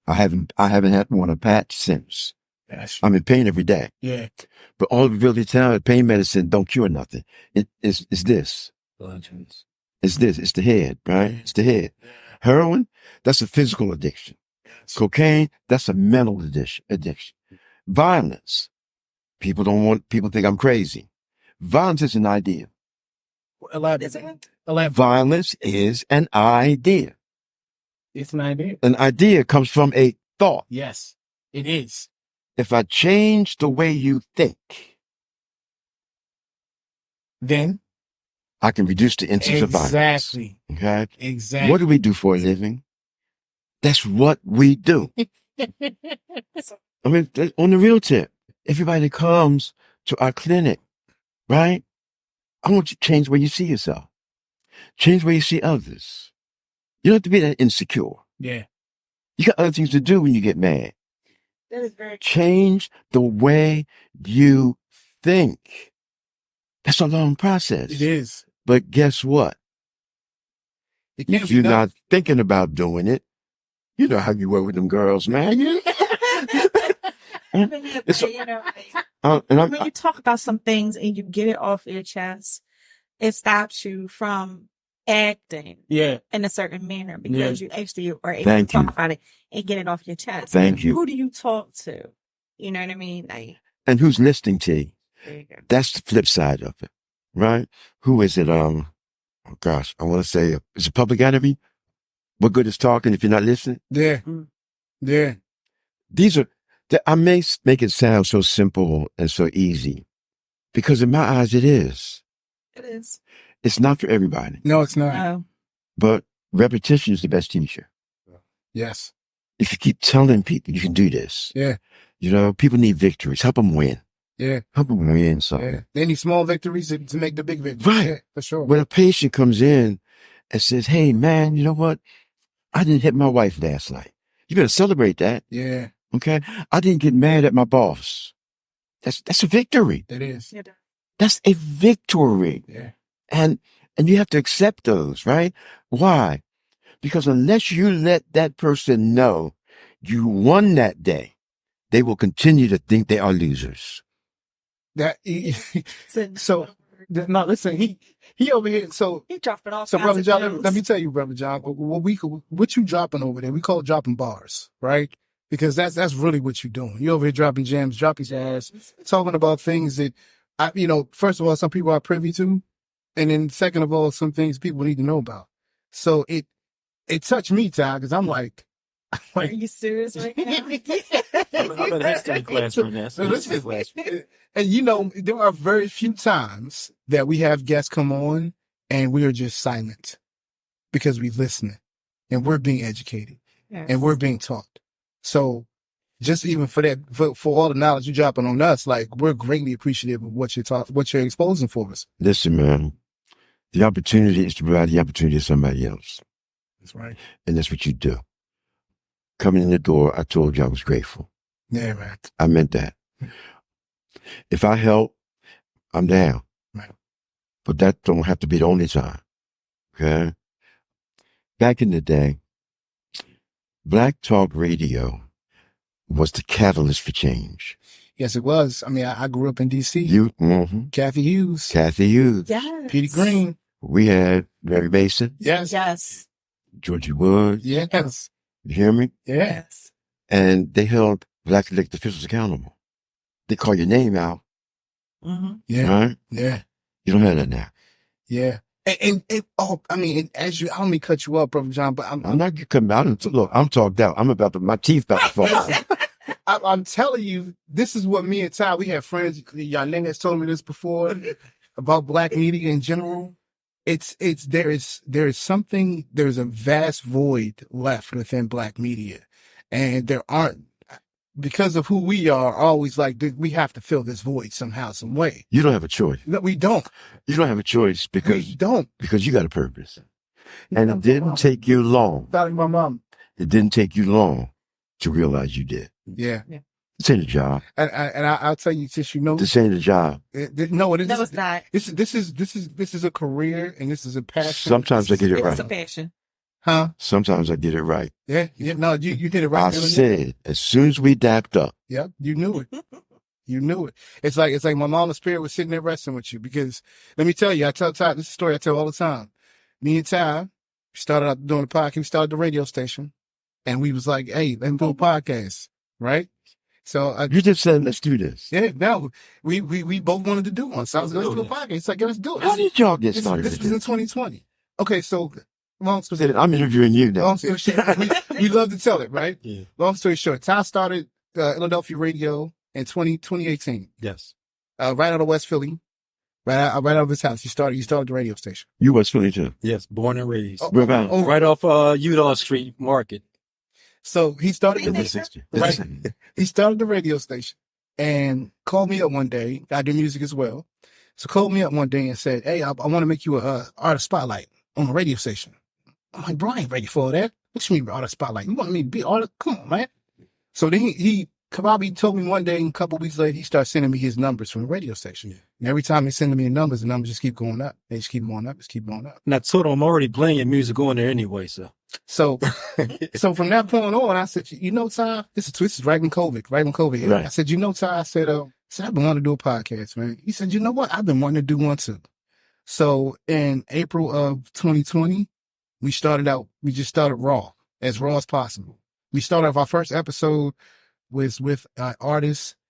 I haven't had one a patch since.
Yes.
I'm in pain every day.
Yeah.
But all we really tell pain medicine don't cure nothing. It's this. It's this. It's the head, right? It's the head. Heroin, that's a physical addiction. Cocaine, that's a mental addiction. Violence. People think I'm crazy. Violence is an idea. Violence is an idea.
It's an idea.
An idea comes from a thought.
Yes, it is.
If I change the way you think,
Then
I can reduce the incidence of violence.
exactly.
Okay?
Exactly.
What do we do for a living? That's what we do. I mean, on the real tip, everybody that comes to our clinic, right? I want you to change the way you see yourself. Change the way you see others. You don't have to be that insecure.
Yeah.
You got other things to do when you get mad.
That is very
Change the way you think. That's a long process.
It is.
But guess what?
It can't
If
be
you're
done.
not thinking about doing it, you know how you were with them girls, man. It's-
when you talk about some things and you get it off your chest, it stops you from acting
Yeah.
in a certain manner because you actually are able
Thank
to talk
you.
about it and get it off your chest.
Thank you.
Who do you talk to? You know what I mean? Like,
And who's listening to you?
there you go.
That's the flip side of it, right? Who is it? Oh gosh, I want to say, is it Public Enemy? What good is talking if you're not listening?
Yeah.
Mm.
Yeah.
I may make it sound so simple and so easy because in my eyes it is.
It is.
It's not for everybody,
No, it's not.
No.
but repetition is the best teacher.
Yes.
If you keep telling people you can do this,
Yeah.
People need victories. Help them win.
Yeah.
Help them win something.
Yeah. They need small victories to make the big victories.
Right.
Yeah, for sure.
When a patient comes in and says, "Hey man, you know what? I didn't hit my wife last night. You better celebrate that.
Yeah.
Okay. I didn't get mad at my boss. That's a victory.
It is.
That's a victory.
Yeah.
And you have to accept those, right? Why? Because unless you let that person know you won that day, they will continue to think they are losers.
That so no, listen, he over here. So
He dropping off.
Brother John, let me tell you, Brother John, what you dropping over there? We call it dropping bars, right? Because that's really what you're doing. You over here dropping gems, dropping jazz, talking about things that first of all, some people are privy to, and then second of all, some things people need to know about. So it touched me, Ty, because I'm like,
Are you serious right now?
I'm in history class right now. So history class.
and there are very few times that we have guests come on and we are just silent because we're listening and we're being educated and we're being taught. So just even for that, for all the knowledge you're dropping on us, like we're greatly appreciative of what you're exposing for us.
Listen, man, The opportunity is to provide the opportunity to somebody else.
That's right.
And that's what you do. Coming in the door, I told you I was grateful.
Yeah, man.
I meant that. If I help, I'm down.
Right.
But that don't have to be the only time. Okay? Back in the day, Black Talk Radio was the catalyst for change.
Yes, it was. I mean, I grew up in D.C. Kathy Hughes.
Kathy Hughes.
Yes.
Petey Green.
We had Mary Mason.
Yes.
Yes.
Georgie Wood.
Yes.
You hear me?
Yeah.
Yes.
And they held Black elected officials accountable. They call your name out.
Mm-hmm.
Yeah.
Right?
Yeah.
You don't have that now.
Yeah. And I mean, I don't mean to cut you up, Brother John, but
I'm not coming out. Look, I'm talked out. My teeth about to fall.
I'm telling you, this is what me and Ty, we have friends. Y'all has told me this before about Black media in general. There is a vast void left within Black media, and there aren't, because of who we are, always like, we have to fill this void somehow, some way.
You don't have a choice.
No, we don't.
You don't have a choice because you got a purpose. And it didn't take you long.
Starting my mom.
It didn't take you long to realize you did.
Yeah.
This ain't a job.
And I'll tell you, just,
this ain't a job.
No, it is.
No, it's not.
This is a career, and this is a passion.
Sometimes I get it right.
It's a passion.
Huh?
Sometimes I get it right.
Yeah. No, you did it right.
I said, as soon as we dapped up.
Yep, you knew it. You knew it. It's like my mama's spirit was sitting there wrestling with you, because let me tell you, I tell Ty, this is a story I tell all the time. Me and Ty started out doing the podcast. We started the radio station, and we was like, hey, let's do a podcast, right? So
you just said, let's do this.
Yeah, no, we both wanted to do one. So I was like, let's do a podcast. It's like, let's do it.
How did y'all get started?
This was in 2020. Okay, so long story.
I'm interviewing you now.
Long story short, we love to tell it, right?
Yeah.
Long story short, Ty started Philadelphia radio in 2018.
Yes.
Right out of West Philly, right out of his house. You started the radio station.
You West Philly too?
Yes, born and raised.
Right
off Udall Street Market.
So he started
Right.
He started the radio station and called me up one day. I do music as well. So called me up one day and said, hey, I want to make you a artist spotlight on the radio station. I'm like, bro, I ain't ready for that. What you mean artist spotlight? You want me to be artist? Come on, man. So then he probably told me one day, and a couple of weeks later, he started sending me his numbers from the radio station. Yeah. And every time he's sending me the numbers just keep going up. They just keep going up, just keep going up.
And I told him I'm already playing your music on there anyway, so.
So from that point on, I said, you know, Ty, this is right when COVID hit.
Right.
I said, you know, Ty, I said, I've been wanting to do a podcast, man. He said, you know what? I've been wanting to do one too. So in April of 2020, we just started raw as possible. We started off our first episode with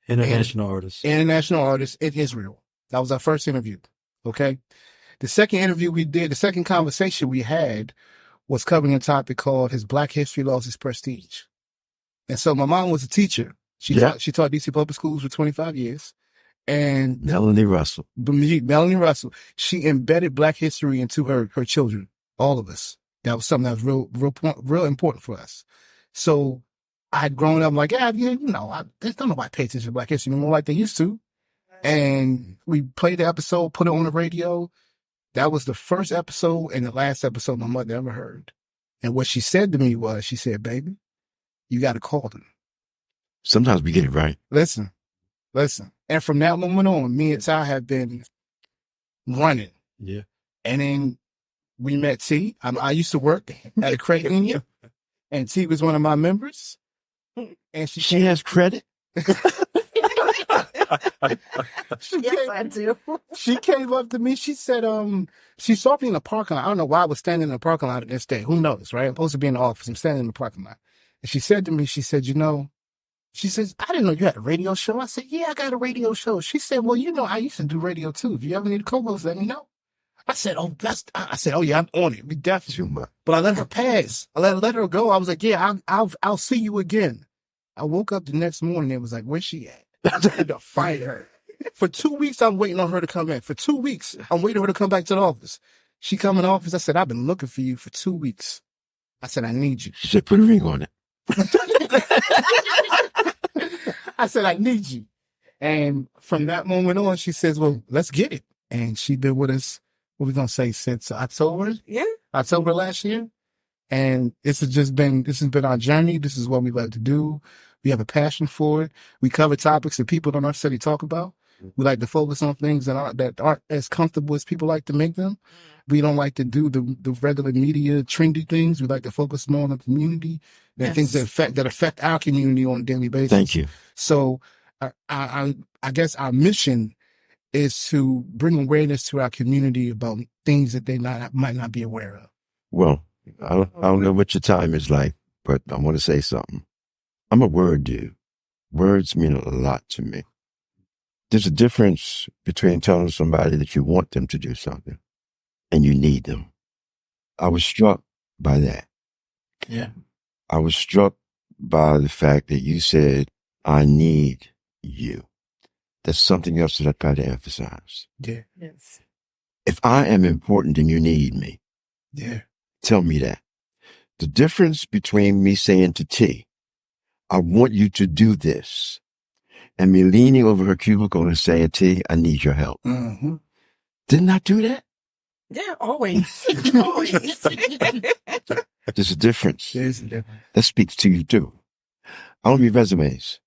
International artists
in Israel. That was our first interview. Okay. The second interview the second conversation we had was covering a topic called His Black History Lost Its Prestige. And so my mom was a teacher. She taught DC public schools for 25 years. And
Melanie Russell,
she embedded Black history into her children, all of us. That was something that was real important for us. So I had grown up like, there's nobody pay attention to Black history anymore like they used to. And we played the episode, put it on the radio. That was the first episode and the last episode my mother ever heard. And what she said to me was, she said, baby, you got to call them.
Sometimes we get it right.
Listen. And from that moment on, me and Ty have been running.
Yeah.
And then we met T. I used to work at a credit union, and T was one of my members. And
she has credit?
Yes, I do.
She came up to me. She said, she saw me in the parking lot. I don't know why I was standing in the parking lot at this day. Who knows, right? I'm supposed to be in the office. I'm standing in the parking lot. And she said to me, she said, she says, I didn't know you had a radio show. I said, yeah, I got a radio show. She said, well, I used to do radio too. If you ever need a co-host, let me know. I said, oh yeah, I'm on it. We definitely. But I let her pass. I let her go. I was like, yeah, I'll see you again. I woke up the next morning and was like, where's she at? I had to fight her. For 2 weeks, I'm waiting on her to come in. For 2 weeks, I'm waiting for her to come back to the office. She come in the office. I said, I've been looking for you for 2 weeks. I said, I need you.
She said, put a ring on it.
I said, I need you. And from that moment on, she says, well, let's get it. And she's been with us what we gonna say, since October last year. And this has been our journey. This is what we love to do. We have a passion for it. We cover topics that people don't necessarily talk about. We like to focus on things that aren't as comfortable as people like to make them. We don't like to do the regular media trendy things. We like to focus more on the community and things that affect our community on a daily basis.
Thank you.
So I guess our mission is to bring awareness to our community about things that they might not be aware of.
Well, I don't know what your time is like, but I want to say something. I'm a word dude. Words mean a lot to me. There's a difference between telling somebody that you want them to do something and you need them. I was struck by that.
Yeah.
I was struck by the fact that you said, I need you. That's something else that I try to emphasize.
Yeah.
Yes.
If I am important and you need me,
Yeah.
tell me that. The difference between me saying to T, I want you to do this, and me leaning over her cubicle and saying, T, I need your help.
Mm-hmm.
Didn't I do that?
Yeah, always. Always.
There's a difference.
There's a difference.
That speaks to you too. I don't read resumes.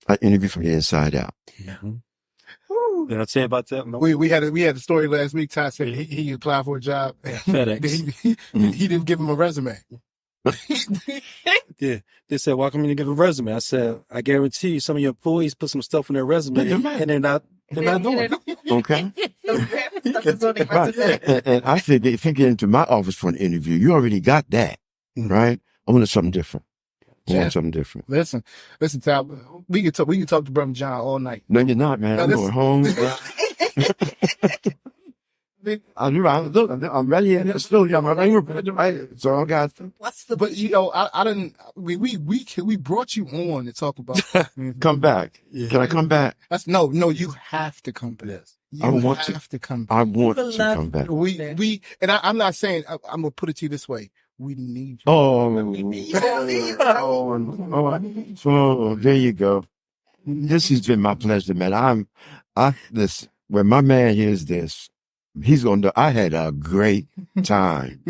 I interview from the inside out.
Did I say about that? No.
We had a story last week. Ty said he applied for a job.
FedEx.
He didn't give him a resume.
Yeah. They said, why come you didn't give a resume? I said, I guarantee you some of your employees put some stuff in their resume and they're not doing it.
Okay.
Stuff is on their resume.
And I figure if you get into my office for an interview, you already got that, right? I wanted something different. Something different.
Listen, Ty. We can talk to Brother John all night.
No, you're not, man. I'm going home. I'm ready in the studio. I'm ready. So I got.
But I didn't. We brought you on to talk about.
Come back. Yeah. Can I come back?
No. You have to come back.
I want
to come back.
I want to come back.
I'm not saying. I'm gonna put it to you this way. We need you.
Oh, there you go. This has been my pleasure, man. When my man hears this, he's going to, I had a great time,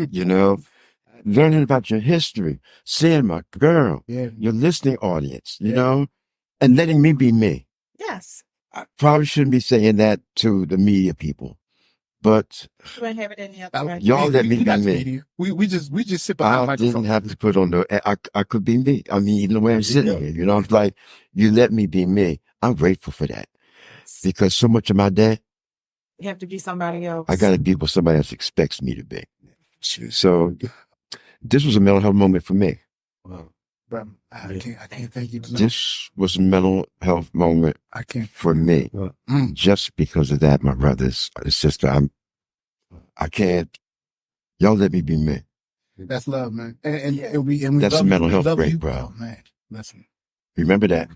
learning about your history, seeing my girl, your listening audience, and letting me be me.
Yes.
I probably shouldn't be saying that to the media people. But
you won't have it any other way.
y'all let me be me.
We just sit behind the microphone.
I didn't have to put on I could be me. I mean, even the way I'm sitting here, it's like, you let me be me. I'm grateful for that. Because so much of my day,
you have to be somebody else.
I got to be what somebody else expects me to be. So this was a mental health moment for me.
Well, bro, I can't thank you.
This was a mental health moment for me. Just because of that, my brothers, sister, I can't. Y'all let me be me.
That's love, man. And we
that's
love
a mental health
love
break,
you,
bro.
Oh, man, listen.
Remember that.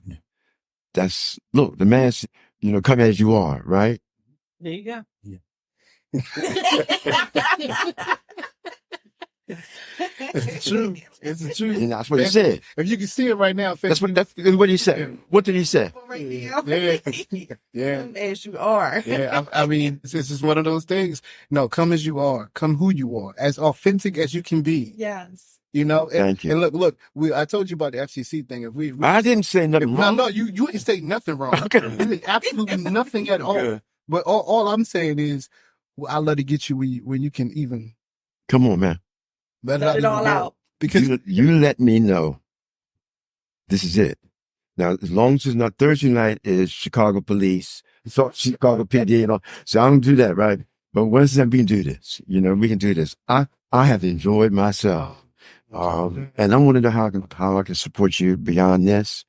Look, the man's, come as you are, right?
There you go.
Yeah.
It's true. It's true.
And that's what he said.
If you can see it right now,
that's what he said. What did he say?
Yeah.
Come as you are.
Yeah. I mean, this is one of those things. No, come as you are. Come who you are. As authentic as you can be.
Yes.
Thank you.
And look. I told you about the FCC thing.
I didn't say nothing wrong.
No, you didn't say nothing wrong.
Okay.
You did absolutely nothing at all. Good. But all I'm saying is, I'd love to get you where you can even.
Come on, man.
Let
it all out.
Because you let me know this is it. Now, as long as it's not Thursday night is Chicago police, Chicago PD, so I don't do that, right? But once we can do this, we can do this. I have enjoyed myself. And I want to know how I can support you beyond this.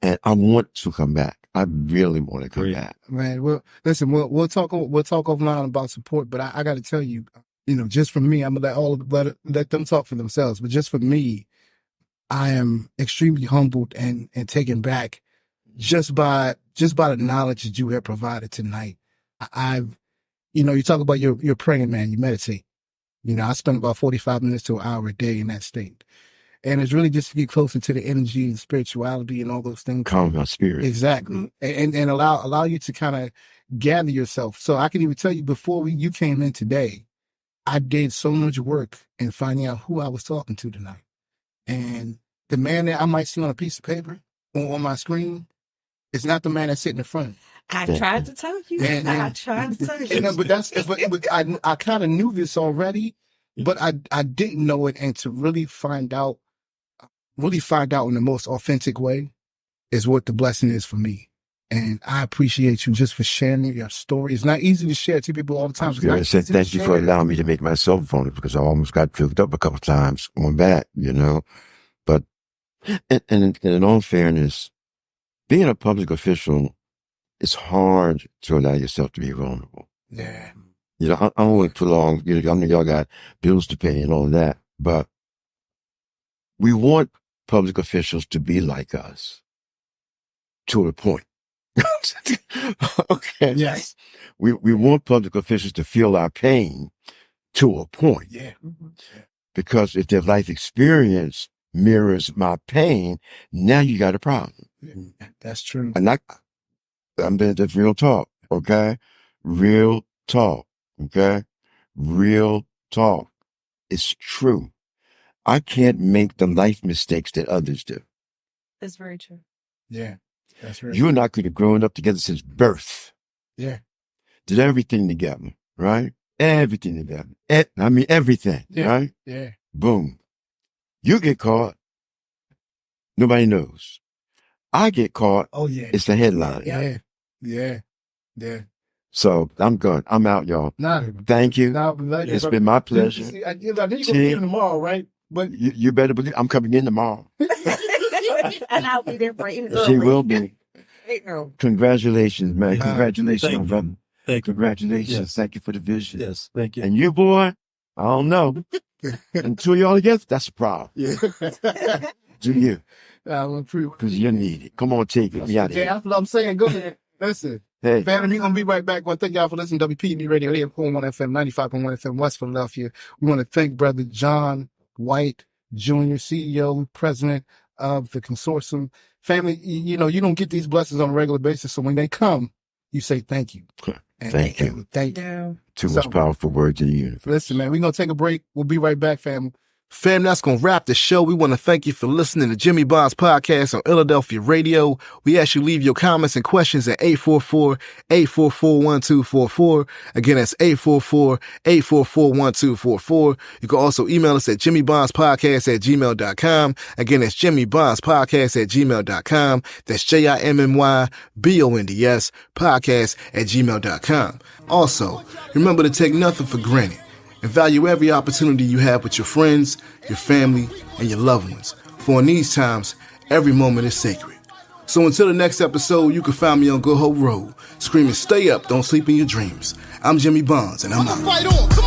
And I want to come back. I really want to come back.
Man, well, listen, we'll talk offline about support, but I got to tell you, just for me, I'm gonna let them talk for themselves. But just for me, I am extremely humbled and taken back just by the knowledge that you have provided tonight. You talk about you're praying, man. You meditate. I spend about 45 minutes to an hour a day in that state. And it's really just to get closer to the energy and spirituality and all those things.
Calm my spirit.
Exactly. And allow you to kind of gather yourself. So I can even tell you before you came in today, I did so much work in finding out who I was talking to tonight. And the man that I might see on a piece of paper or on my screen is not the man that's sitting in front.
I tried to tell you. I tried to tell you.
But I kind of knew this already, but I didn't know it. And to really find out in the most authentic way is what the blessing is for me. And I appreciate you just for sharing your story. It's not easy to share to people all the time.
I said thank you for allowing me to make myself vulnerable, because I almost got filled up a couple of times on that, But in all fairness, being a public official, it's hard to allow yourself to be vulnerable.
Yeah.
I don't want to prolong, I know y'all got bills to pay and all that, but we want public officials to be like us to a point. Okay.
Yes.
We want public officials to feel our pain to a point.
Yeah.
Because if their life experience mirrors my pain, now you got a problem.
That's true.
And I'm being just real talk. Okay. Real talk. Okay. Real talk. It's true. I can't make the life mistakes that others do.
That's very true.
Yeah. That's right.
You and I could have grown up together since birth.
Yeah.
Did everything together, right? Everything together. Everything,
Yeah.
right?
Yeah.
Boom. You get caught. Nobody knows. I get caught.
Oh, yeah.
It's the headline.
Yeah. Yeah. Yeah.
So I'm good. I'm out, y'all.
Nah.
Thank you.
Nah,
It's been my pleasure.
See, I think you're going to be here tomorrow, right? But
You better believe I'm coming in tomorrow.
And I'll be there for you.
She will be.
You know.
Congratulations, man. Congratulations,
thank you.
brother.
Thank you.
Congratulations.
Yes.
Thank you for the vision.
Yes, thank you.
And you, boy, I don't know. Until y'all together, that's a problem.
yeah.
Do you?
Because
Because you need it. Come on, take it. Me out of
yeah,
here.
that's what I'm saying. Go ahead. Listen.
Hey.
Family, we're going to be right back. I want to thank y'all for listening to WPB Radio 8.1 FM, 95.1 FM, West Philadelphia. We want to thank Brother John White Jr., CEO, President of the Consortium. Family, you don't get these blessings on a regular basis, so when they come, you say thank you. And
Thank you.
Thank you.
Yeah.
Two most powerful words in the universe.
Listen, man, we're going to take a break. We'll be right back, family. Fam, that's going to wrap the show. We want to thank you for listening to Jimmy Bond's podcast on Philadelphia Radio. We ask you to leave your comments and questions at 844-844-1244. Again, that's 844-844-1244. You can also email us at jimmybondspodcast@gmail.com. Again, that's jimmybondspodcast@gmail.com. That's JIMMYBONDS podcast@gmail.com. Also, remember to take nothing for granted and value every opportunity you have with your friends, your family, and your loved ones. For in these times, every moment is sacred. So until the next episode, you can find me on Good Hope Road, screaming, stay up, don't sleep in your dreams. I'm Jimmy Bonds, and I'm out.